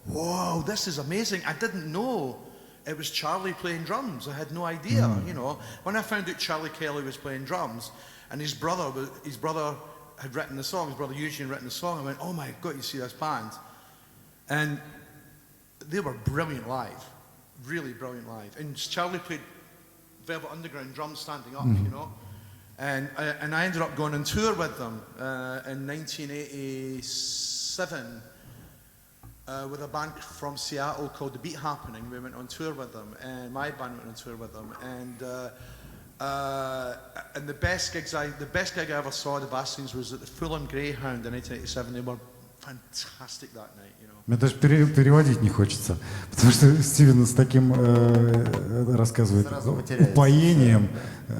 whoa, this is amazing. I didn't know it was Charlie playing drums. I had no idea, you know. When I found out Charlie Kelly was playing drums, and his brother had written the song, his brother Eugene had written the song, I went, oh my God, you see this band. And they were brilliant live, really brilliant live. And Charlie played Velvet Underground drums standing up, you know. And I ended up going on tour with them in 1987 with a band from Seattle called The Beat Happening. We went on tour with them, and my band went on tour with them. And the best gig I ever saw the Bastions was at the Fulham Greyhound in 1987. They were fantastic that night, you know. Мне даже переводить не хочется, потому что Стивен с таким рассказывает упоением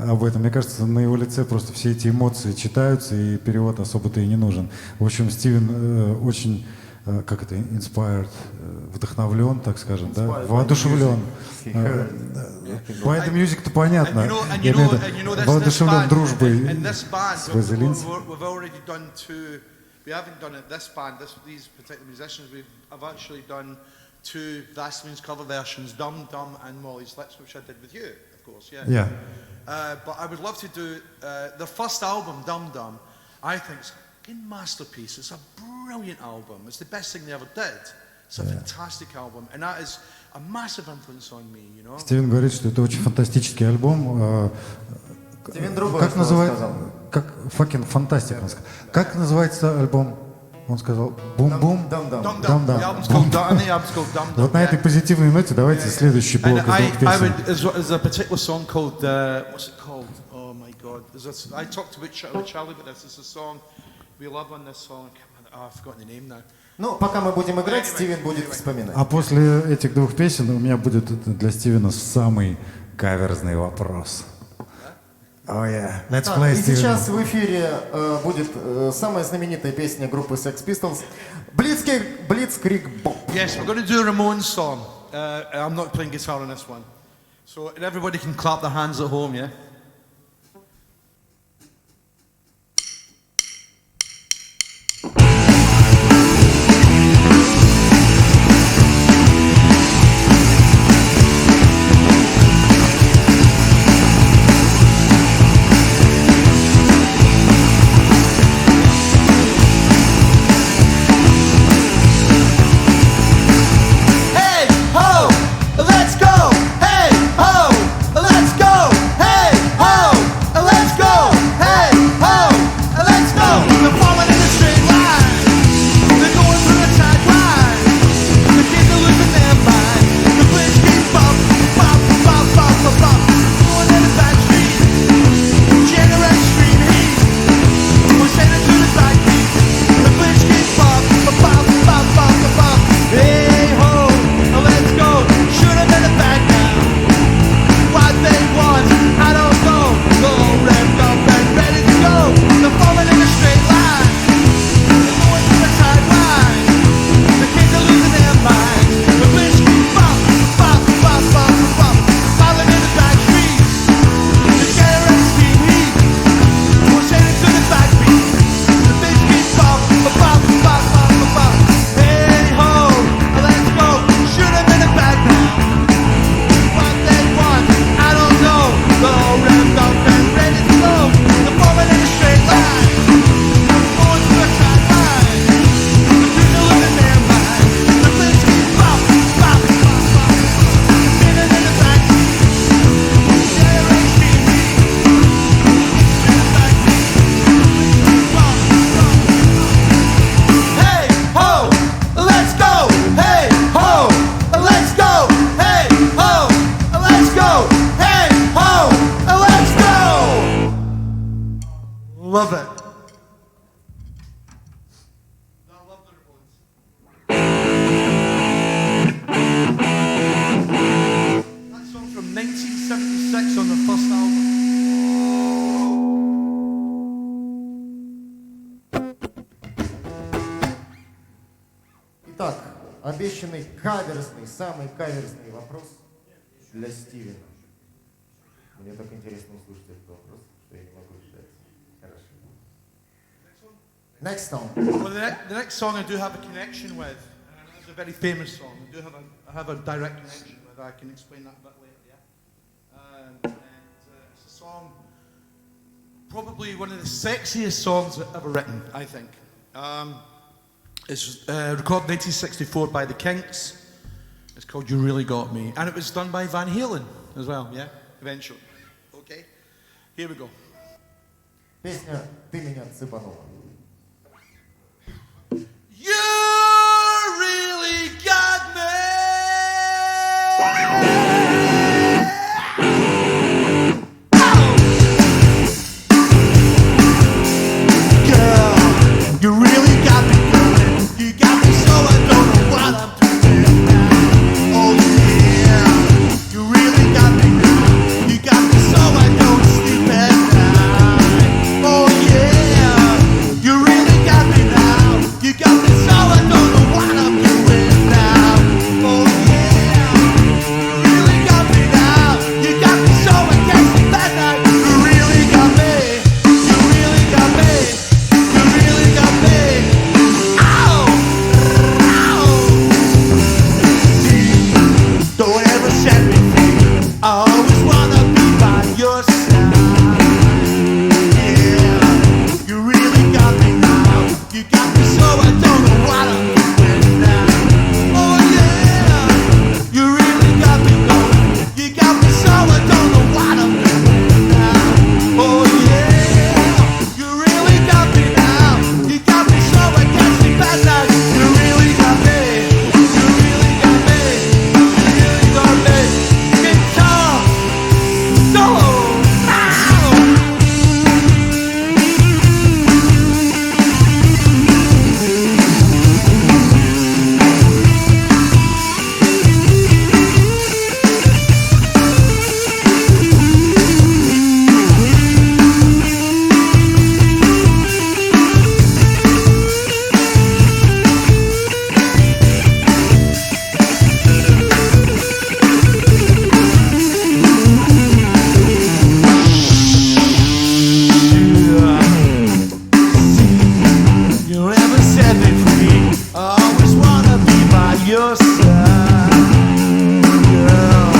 об этом. Мне кажется, на его лице просто все эти эмоции читаются, и перевод особо-то и не нужен. В общем, Стивен очень, как это, inspired, вдохновлен, так скажем, да, воодушевлен. By the music-то понятно. Воодушевлен дружбой с Вазелинс. We haven't done it, this band, these particular musicians, I've actually done 2 Vaselines cover versions, Dum Dum and Molly's Lips, which I did with you, of course, yeah. But I would love to do the first album, Dum Dum, I think it's a masterpiece. It's a brilliant album. It's the best thing they ever did. It's a fantastic album, and that is a massive influence on me, you know. Стивен говорит, что это очень фантастический альбом. Как называется? Как fucking fantastic. Как называется альбом? Он сказал бум-бум. Дам-дам. Вот на этой позитивной ноте давайте следующий блок из двух песен. There's a particular song called what's it called? Oh my God! I talked with Charlie about this. It's a song we love on this song. I've forgotten the name now. Ну, пока мы будем играть, Стивен будет вспоминать. А после этих двух песен у меня будет для Стивена самый каверзный вопрос. Oh yeah, let's play, И Steven. сейчас в эфире будет самая знаменитая песня группы Sex Pistols Blitzkrieg Bop. Yes, we're going to do a Ramones song. I'm not playing guitar on this one, so everybody can clap their hands at home, yeah. Love it. I love the Ramones. That song from 1976 on the first album. Итак, обещанный каверзный, самый каверзный вопрос для Стивена. Мне так интересно услышать этот вопрос, что я не могу ждать. Хорошо. Next song. Well, the next song I do have a connection with. It's a very famous song. I have a direct connection with. I can explain that a bit later. Yeah. It's a song, probably one of the sexiest songs ever written, I think. It's recorded 1964 by the Kinks. It's called "You Really Got Me," and it was done by Van Halen as well. Yeah, eventually. Okay, here we go. Песня «Ты меня цепанула». You really got me. Girl, you really got me going. You got me so I don't know what I'm doing now. Oh yeah, you really got me now. You got me so I don't sleep at night. Oh yeah, you really got me now. You got me so I don't know what I'm doing now. Oh yeah, you really got me now. You got me so I can't sleep at night. You really got me. You really got me. You really got me. Ow! Ow! Don't ever set me free. I always wanna be by your side. Yeah, you really got me now. You got me so I don't know what I'm doing now. Oh yeah, you really got me going. You got me so I don't know what I'm doing now. Oh yeah, you really got me now. You got me so I can't sleep at night. You really got me. You really got me. You really got me. Guitar solo. Ow! You ever set me free. I always wanna be by your side. Girl,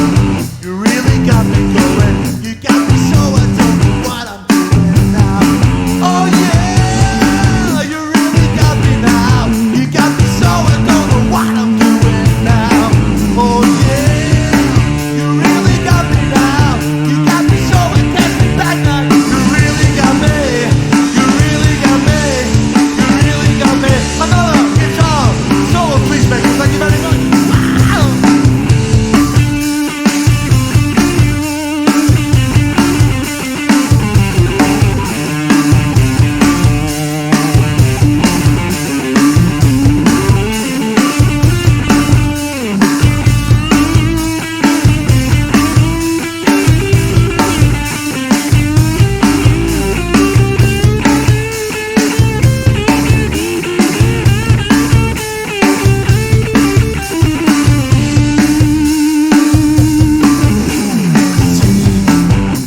you really got me going. You got me so I don't know what I'm doing now. Oh yeah, you really got me now. You got me so I don't know what I'm doing now. Oh yeah, you really got me now. You got me so I can't sleep at night. You really got me. You really got me. You really got me. Another guitar solo, please, Megan. Thank you very much. Wow.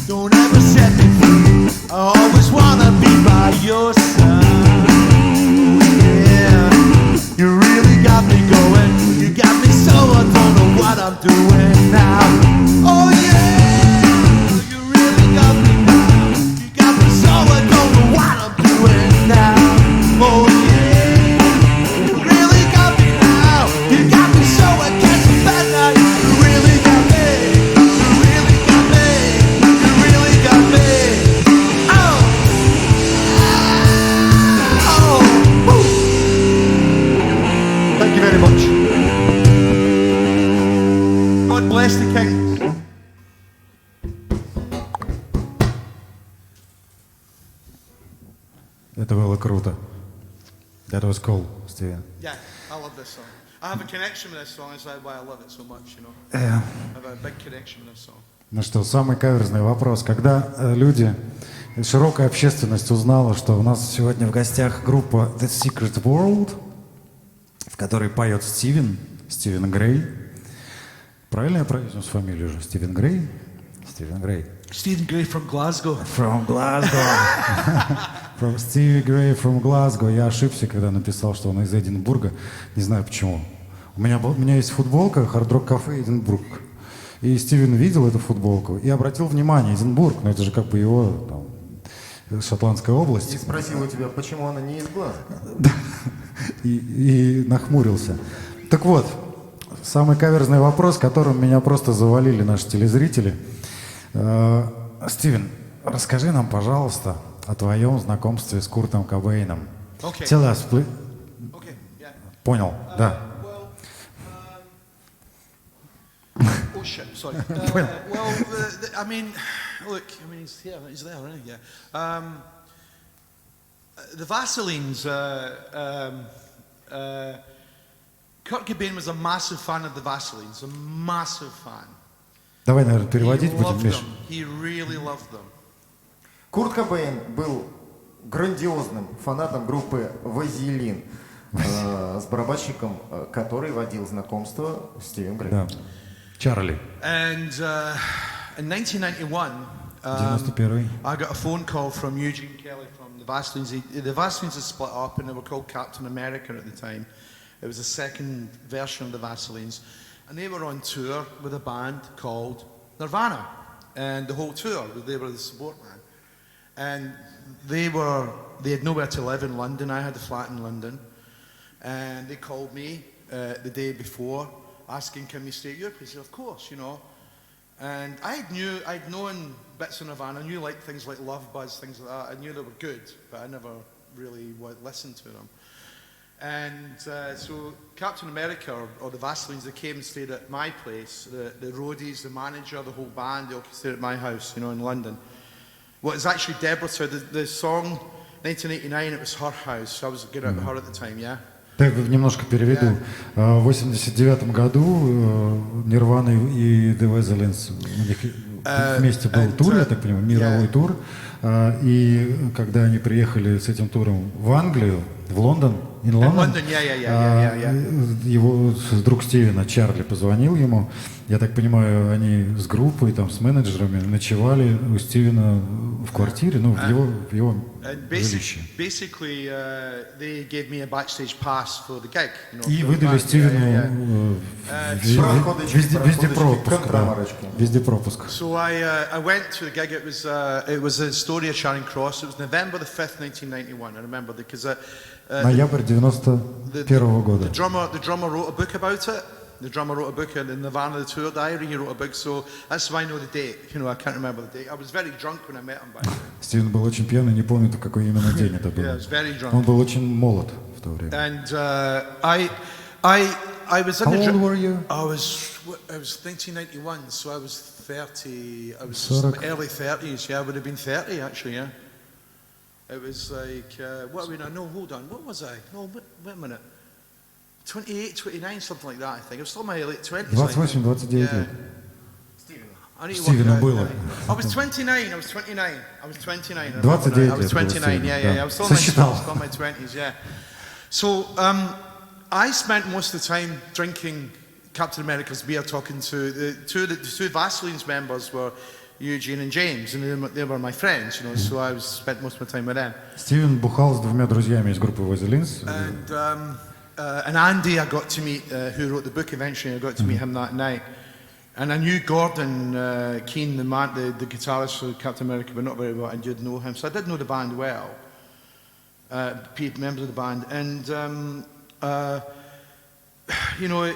Don't ever set me free. I always wanna be by your side. Yeah, you really got me going. You got me so I don't know what I'm doing now. Oh yeah, you really got me now. You got me so I don't know what I'm doing now. Oh yeah, you really got me now. You got me so I can't sleep at night. You really got me. You really got me. You really got me. Oh. Oh. Woo. Thank you very much. God bless the King. Это было круто. That was cool, Steven. Yeah, I love this song. I have a connection with this song. That's why I love it so much, you know. Yeah. I have a big connection with this song. Ну что, самый каверзный вопрос. Когда люди, широкая общественность узнала, что у нас сегодня в гостях группа The Secret World, в которой поет Стивен Грей. Правильно я произнес фамилию уже? Стивен Грей? Стивен Грей. Stephen Gray from Glasgow. From Glasgow. From Stevie Gray from Glasgow. Я ошибся, когда написал, что он из Эдинбурга. Не знаю почему. У меня есть футболка Hard Rock Cafe Эдинбург. И Стивен видел эту футболку и обратил внимание, Эдинбург, но это же как бы его там, шотландская область. И спросил у тебя, почему она не из глаза. И нахмурился. Так вот, самый каверзный вопрос, которым меня просто завалили наши телезрители. Стивен, расскажи нам, пожалуйста, о твоем знакомстве с Куртом Кобейном. Okay. Tell us, please. Okay, yeah. Понял, да. Well, oh shit, sorry. I mean, look, he's here, he's there, isn't he? Yeah. The Vaselines, Kurt Cobain was a massive fan of the Vaselines, a massive fan. Давай, наверное, He переводить будем, loved Миш. them. He really loved them. Курт Кобейн был грандиозным фанатом группы «Вазелин», с барабанщиком, который водил знакомство с Стивен Грей. Да. Чарли. And in 1991, 91-й. I got a phone call from Eugene Kelly from the Vaselines. The Vaselines had split up and they were called Captain America at the time. It was the second version of the Vaselines. And they were on tour with a band called Nirvana. And the whole tour, they were the support band. And they had nowhere to live in London. I had a flat in London. And they called me the day before asking, can we stay at your place? I said, of course, you know. And I'd known bits of Nirvana. I knew like things like Love Buzz, things like that. I knew they were good, but I never really listened to them. And so Captain America or the Vaselines, they came and stayed at my place. The roadies, the manager, the whole band, they all stayed at my house, you know, in London. What is actually Deborah said, the song 1989, it was her house. I was going out with her at the time, yeah? Так, немножко переведу. В 89 году Нирвана и The Vaselines, у них вместе был тур, я так понимаю, мировой тур. И когда они приехали с этим туром в Англию, в Лондон, его друг Стивена, Чарли, позвонил ему. Я так понимаю, они с группой, там, с менеджерами ночевали у Стивена в квартире, ну, в его жилище. И выдали Стивену везде пропуск. Везде пропуск. So I went to the gig. It was in Astoria, Charing Cross. It was November the 5th, 1991. I remember because ноябрь 91 года. The drummer wrote a book about it. The drummer wrote a book in the Nirvana, the tour diary. He wrote a book, so that's why I know the date. You know, I can't remember the date. I was very drunk when I met him. By the way. Стивен был очень пьяный, не помню, какой именно день это был. Yeah, I was very drunk. Он был очень молод в то время. And I was in How the old were you? I was 1991, so I was 30. I was 40. early 30s. Yeah, I would have been 30 actually. Yeah. It was like what are we now? No, hold on. What was I? No, wait a minute. 28, 29, something like that. I think I was still in my late 20s. 28, 29 лет. Стивену было. I was 29. I was 29. I was 29. 29 I was 29. Yeah. I was still in my 20s. Yeah. So I spent most of the time drinking Captain America's beer, talking to the two Vaselines members were Eugene and James, and they were my friends, you know. So I spent most of my time with them. Стивен бухал с двумя друзьями из группы Vaselines. And Andy, I got to meet, who wrote the book eventually. I got to meet him that night. And I knew Gordon Keane, the guitarist for Captain America, but not very well. I did know him, so I did know the band well. Members of the band, and you know,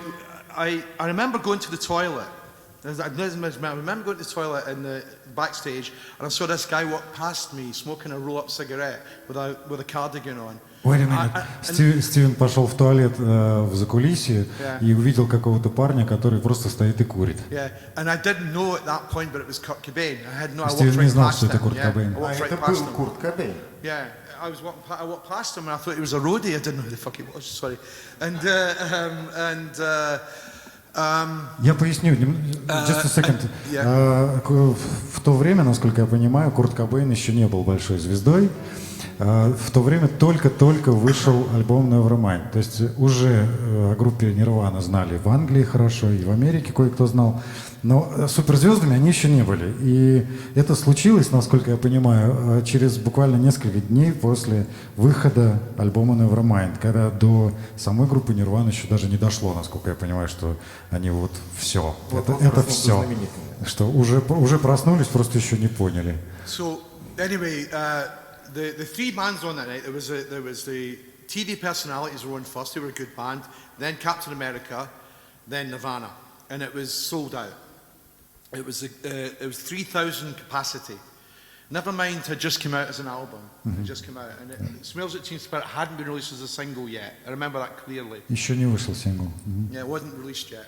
I remember going to the toilet. I remember going to the toilet in the backstage, and I saw this guy walk past me smoking a roll-up cigarette with a cardigan on. Wait a minute. Стивен пошел в туалет в закулисье и увидел какого-то парня, который просто стоит и курит. Стивен не знал, что это Курт Кобейн. Это был Курт Кобейн. Yeah, I walked past him and I thought he was a roadie. I didn't know who the fuck he was. Sorry. Я поясню, just a second. В то время, насколько я понимаю, Курт Кобейн еще не был большой звездой. В то время только-только вышел альбом Nevermind. То есть уже о группе Nirvana знали в Англии хорошо, и в Америке кое-кто знал. Но суперзвездами они еще не были. И это случилось, насколько я понимаю, через буквально несколько дней после выхода альбома Nevermind, когда до самой группы Nirvana еще даже не дошло, насколько я понимаю, что они вот все. Это все. Что уже проснулись, просто еще не поняли. So anyway, the three bands on that night. There was the TV personalities were on first. They were a good band. Then Captain America, then Nirvana, and it was sold out. It was 3,000 capacity. Nevermind had just come out as an album. It had just come out, and it Smells Like Teen Spirit hadn't been released as a single yet. I remember that clearly. Еще не вышел сингл. Yeah, it wasn't released yet.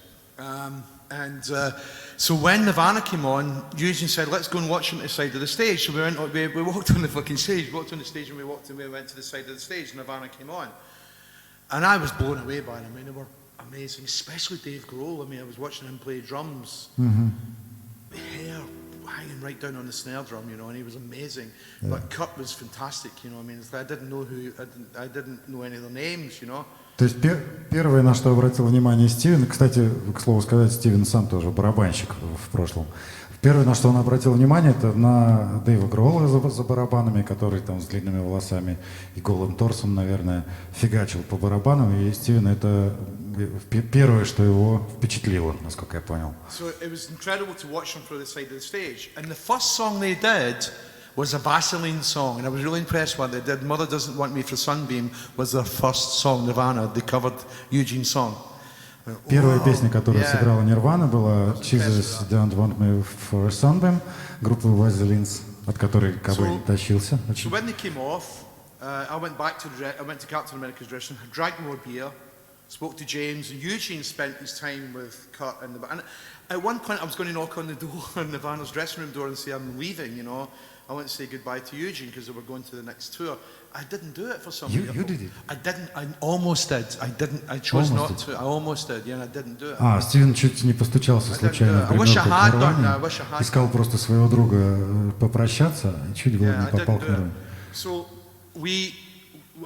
So when Nirvana came on, Eugene said, "Let's go and watch them to the side of the stage." So we walked on the fucking stage, walked on the stage, and we went to the side of the stage. And Nirvana came on, and I was blown away by them. I mean, they were amazing, especially Dave Grohl. I mean, I was watching him play drums, hair hanging right down on the snare drum, you know, and he was amazing. Yeah. But Kurt was fantastic, you know. I mean, I didn't know any of their names, you know. То есть первое, на что обратил внимание Стивен, кстати, к слову сказать, Стивен сам тоже барабанщик в прошлом. Первое, на что он обратил внимание, это на Дэйва Гроула за барабанами, который там с длинными волосами и голым торсом, наверное, фигачил по барабанам. И Стивен это первое, что его впечатлило, насколько я понял. So it was incredible to watch them through the side of the stage. And the first song they did was a Vaseline song, and I was really impressed what they did. Mother Doesn't Want Me for Sunbeam was their first song, Nirvana. They covered Eugene's song. Первая песня, которую сыграла Nirvana, была Jesus Don't Want Me for Sunbeam, группы Vaselines, от которой Кобейн тащился. So when they came off, I went to Captain America's dressing room, drank more beer, spoke to James, and Eugene spent his time with Kurt and at one point I was going to knock on the door, on Nirvana's dressing room door, and say I'm leaving, you know. I went to say goodbye to Eugene because they were going to the next tour. I didn't do it for some reason. You did it? I didn't. I almost did. I didn't. I chose not to. I almost did. Yeah, and I didn't do it. Стивен чуть не постучался случайно в гримерку к Нирване. Искал просто своего друга попрощаться, и чуть было не попал к Нирване. So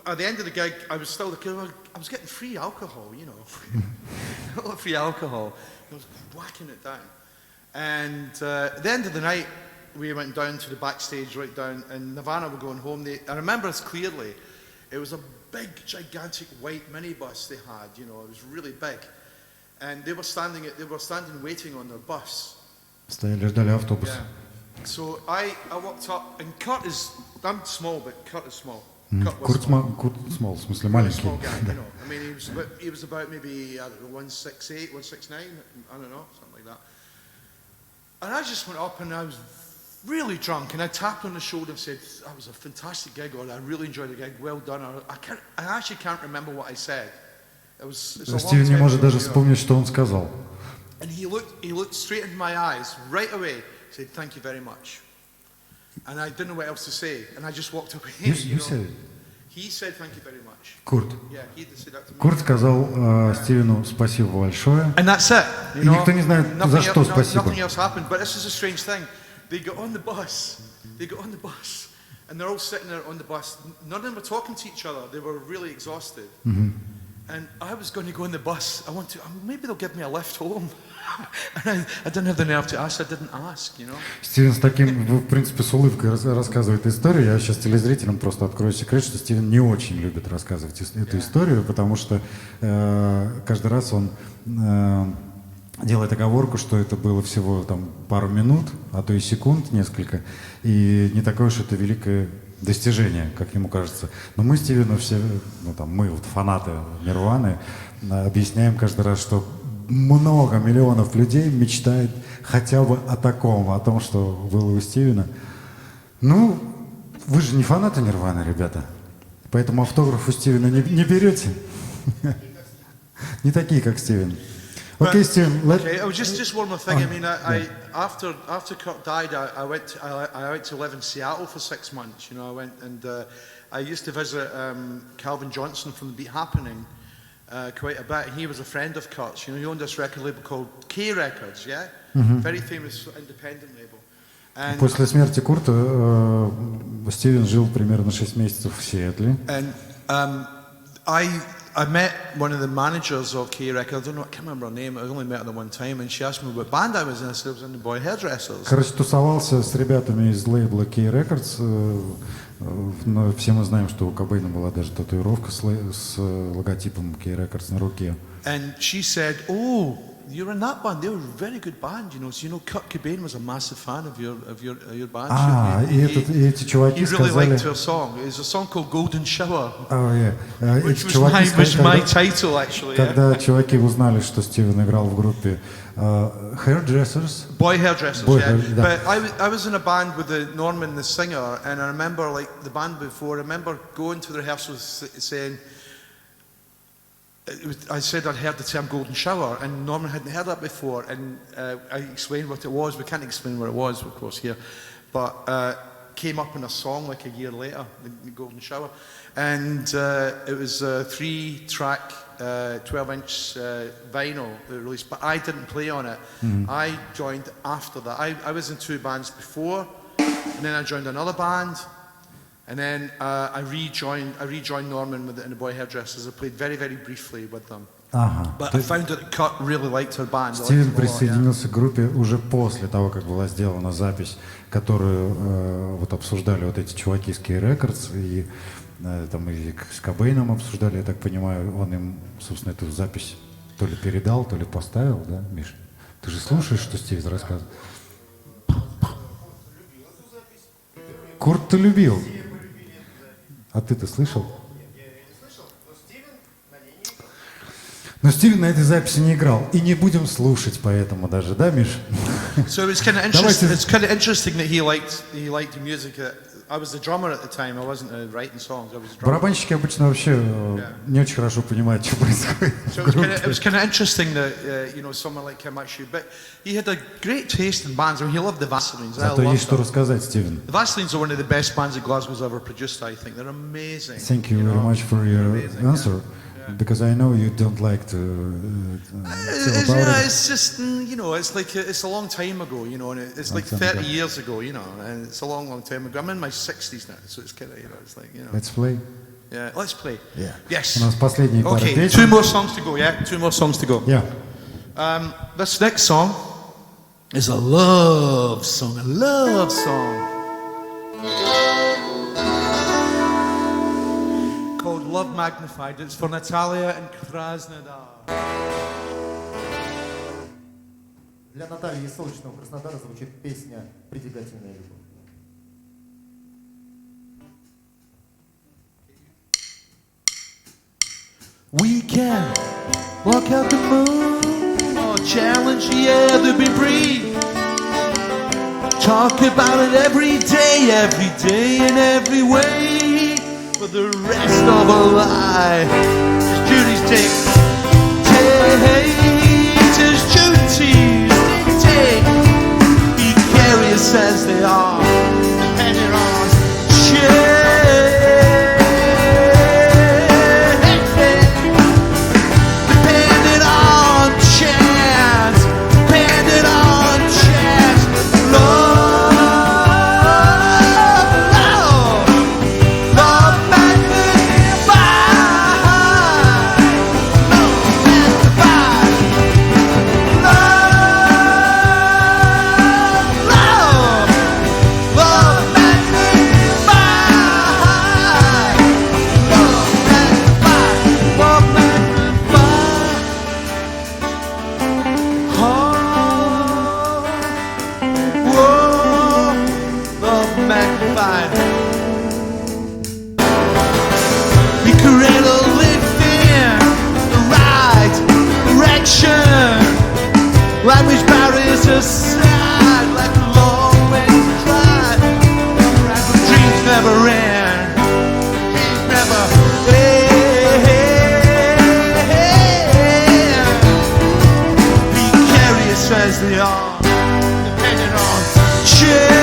at the end of the gig, I was getting free alcohol, you know, free alcohol. I was whacking it down, and at the end of the night, we went down to the backstage, right down, and Nirvana were going home. I remember this clearly. It was a big, gigantic white minibus they had. You know, it was really big, and they were standing waiting on their bus. Стояли, ждали автобус. Yeah. So I walked up, and I'm small, but Kurt is small. Курт Смол, в смысле маленький. Small guy, you know. I mean, he was about maybe, I don't know, 168, 169, I don't know, something like that. And I just went up and I was really drunk, and I tapped on the shoulder and said, "That was a fantastic gig," or "I really enjoyed the gig, well done." Or I actually can't remember what I said. Стивен не может даже вспомнить, что он сказал. And he looked straight into my eyes right away, said, "Thank you very much." And I didn't know what else to say, and I just walked away. You said it? He said, "Thank you very much." Курт. Yeah, he said that to me. Курт сказал Стивену спасибо большое. And that's it. И никто не знает, за что спасибо. Nothing else happened, but this is a strange thing. They got on the bus, and they're all sitting there on the bus. None of them were talking to each other. They were really exhausted. And I was going to go on the bus. Maybe they'll give me a lift home. And I didn't have the nerve to ask. I didn't ask, you know. Стивен с таким, в принципе, с улыбкой рассказывает историю. Я сейчас телезрителям просто открою секрет, что Стивен не очень любит рассказывать эту историю, потому что каждый раз он делает оговорку, что это было всего там пару минут, а то и секунд несколько, и не такое уж это великое достижение, как ему кажется. Но мы Стивену все, мы вот фанаты Нирваны, объясняем каждый раз, что много миллионов людей мечтает хотя бы о таком, о том, что было у Стивена. Ну, вы же не фанаты Нирваны, ребята, поэтому автограф у Стивена не берете. Не такие, как Стивен. Okay, Steve. Just one more thing. I mean, after Kurt died, I went to live in Seattle for 6 months. You know, I went and I used to visit Calvin Johnson from the Beat Happening quite a bit. And he was a friend of Kurt's. You know, he owned this record label called K Records. Yeah, very famous independent label. And после смерти Курта Стивен жил примерно 6 месяцев в Сиэтле. And I met one of the managers of K Records. I can't remember her name. I only met her the one time, and she asked me what band I was in. I said I was in the Boy Hairdressers. Короче, тусовался с ребятами из лейбла Key Records. Но все мы знаем, что у Кобейна была даже татуировка с логотипом Key Records на руке. And she said, "Oh, you're in that band. They were a very good band, you know. So you know, Kurt Cobain was a massive fan of your band. И эти чуваки he really сказали... liked her song. It's a song called Golden Shower, which Эти was чуваки was my сказали, title actually. когда чуваки узнали, что Стивен играл в группе Hairdressers. Boy Hairdressers, Boy yeah. Hair- yeah. But I was in a band with Norman, the singer, and I remember like the band before. I remember going to the rehearsals saying. I said I'd heard the term golden shower, and Norman hadn't heard that before, and I explained what it was. We can't explain what it was, of course, here, but came up in a song like a year later, the golden shower, and it was a 3-track, 12-inch vinyl that was released, but I didn't play on it. I joined after that. I was in 2 bands before, and then I joined another band. And then I rejoined Norman in the Boy Hairdressers. I played very, very briefly with them. But I found that Kurt really liked her band. Стивен присоединился к группе уже после того, как была сделана запись, которую вот обсуждали вот эти чуваки с Key Records, и там и с Кобейном обсуждали, я так понимаю, он им, собственно, эту запись то ли передал, то ли поставил, да, Миша? Ты же слушаешь, что Стивен рассказывает? Курт-то любил. А ты-то слышал? Но Стивен на этой записи не играл. И не будем слушать поэтому даже, да, Миш? So it's kind of interesting. It's kind of interesting that he liked the music. I was the drummer at the time. I wasn't writing songs. I was the drummer. Барабанщики обычно вообще не очень хорошо понимают, что происходит. So it was kind of interesting that someone like him actually. But he had a great taste in bands. I mean, he loved the Vaselines. Зато есть что рассказать, Стивен. The Vaselines are one of the best bands that Glasgow's ever produced. I think they're amazing. Thank you very much for your answer. Because I know you don't like to tell about it. It's just, it's like it's a long time ago, and it's like 30 years ago, and it's a long, long time ago. I'm in my 60s now, so it's kind of, it's like, Let's play. Yeah, let's play. Yeah. Yes. У нас последние пара Okay, песен. 2 more songs to go, yeah? 2 more songs to go. Yeah. This next song is a love song, called Love Magnified. It's for Natalia and Krasnodar. Для Натальи из солнечного Краснодара звучит песня «Притягательная любовь». We can walk out the moon or challenge the air to be free. Talk about it every day in every way. For the rest of our life, it's Judy's it's Judy's take. Be curious as they are, depending on change. Language barriers aside, like a long way to drive. Dreams never end. Dreams never end. Be curious as they are, depending on change.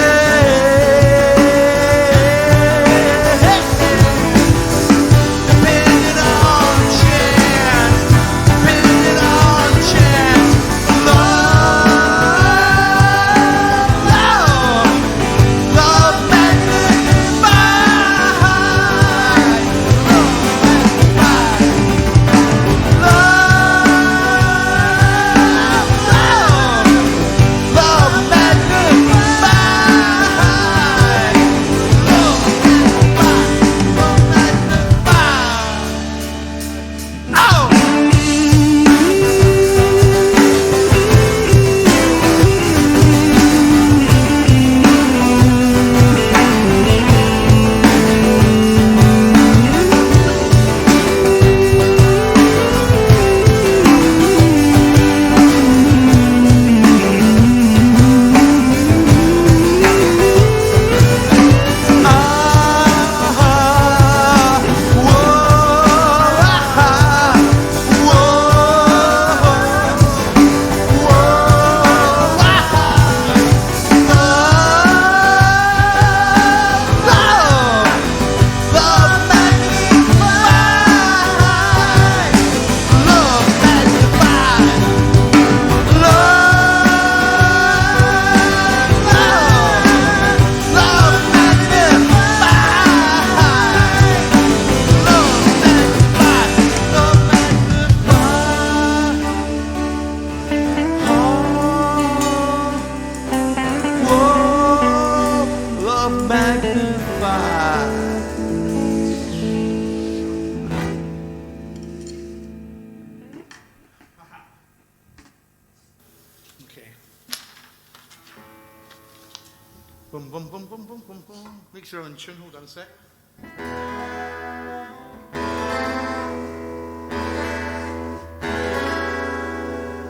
Boom, boom, boom, boom, boom, boom, boom. Make sure I'm in tune. Hold on a sec.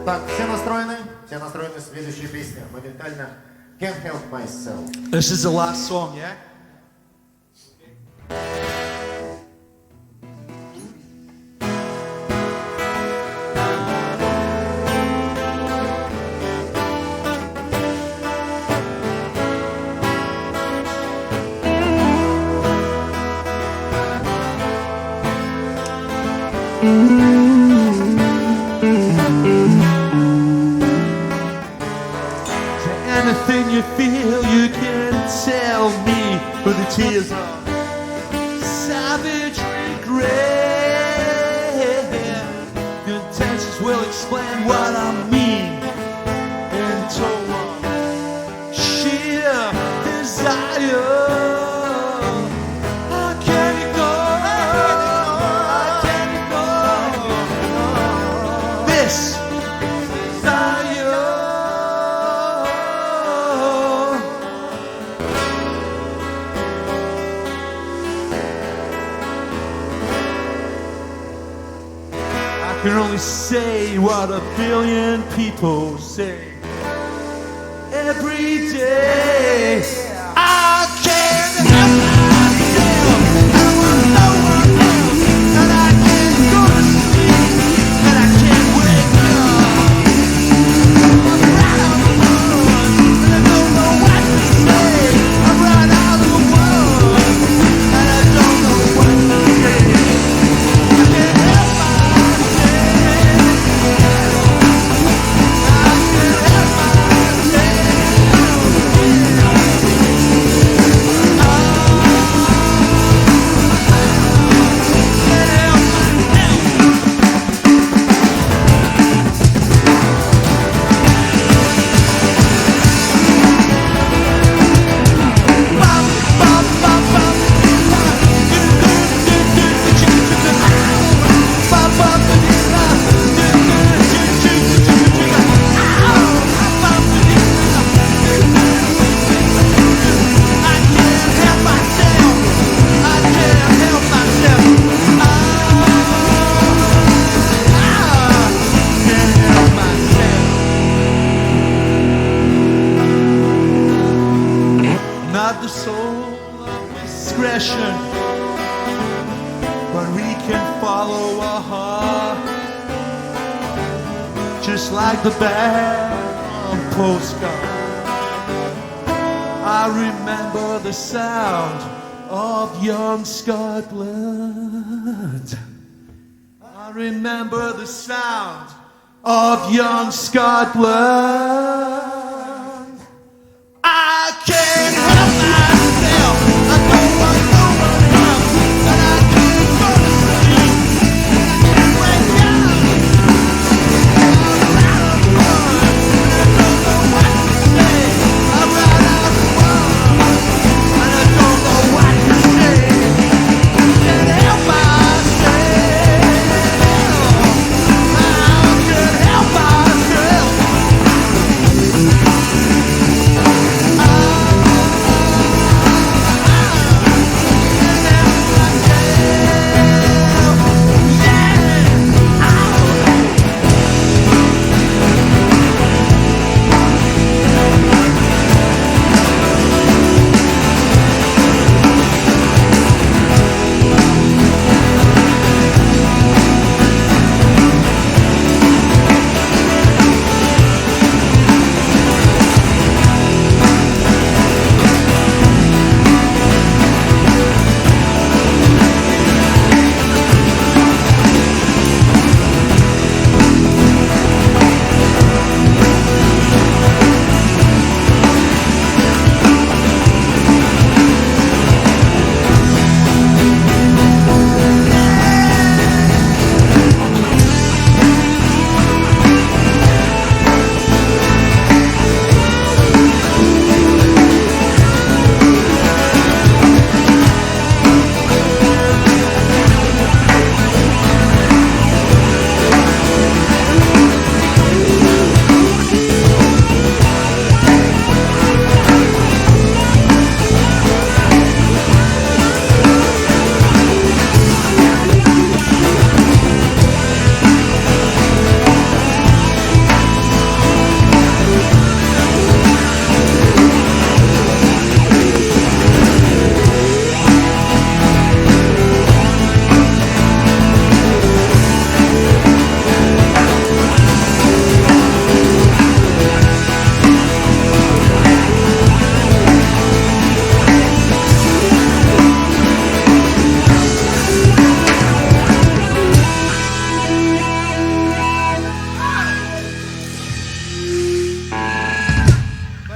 Так, все настроены? Все настроены. Следующая песня. Моментально. Can't Help Myself. This is the last song, yeah? Anything you feel, you can tell me with the tears of savage regret. The intentions will explain what I mean into sheer desire. I can't ignore this desire. I can only say what a billion people say every day. I can't help myself. I want no one else, and I can't go to sleep, and I can't wake up. I'm right out of the world, and I don't know what to say. I'm right out of the world, and I don't know what to say. I can't help not the soul of discretion, but we can follow our heart, just like the band on postcard. I remember the sound of young scarred blood. I remember the sound of young scarred blood. I can't help myself. I don't want no one else, but I can't go to sleep. I can't wake up. I'm out of the world, and I don't know what to say. I'm out of the world, and I don't know what to say. I can't help myself. I can't help myself.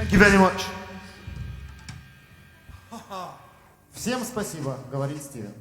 Thank you very much. Всем спасибо, говорит Стивен.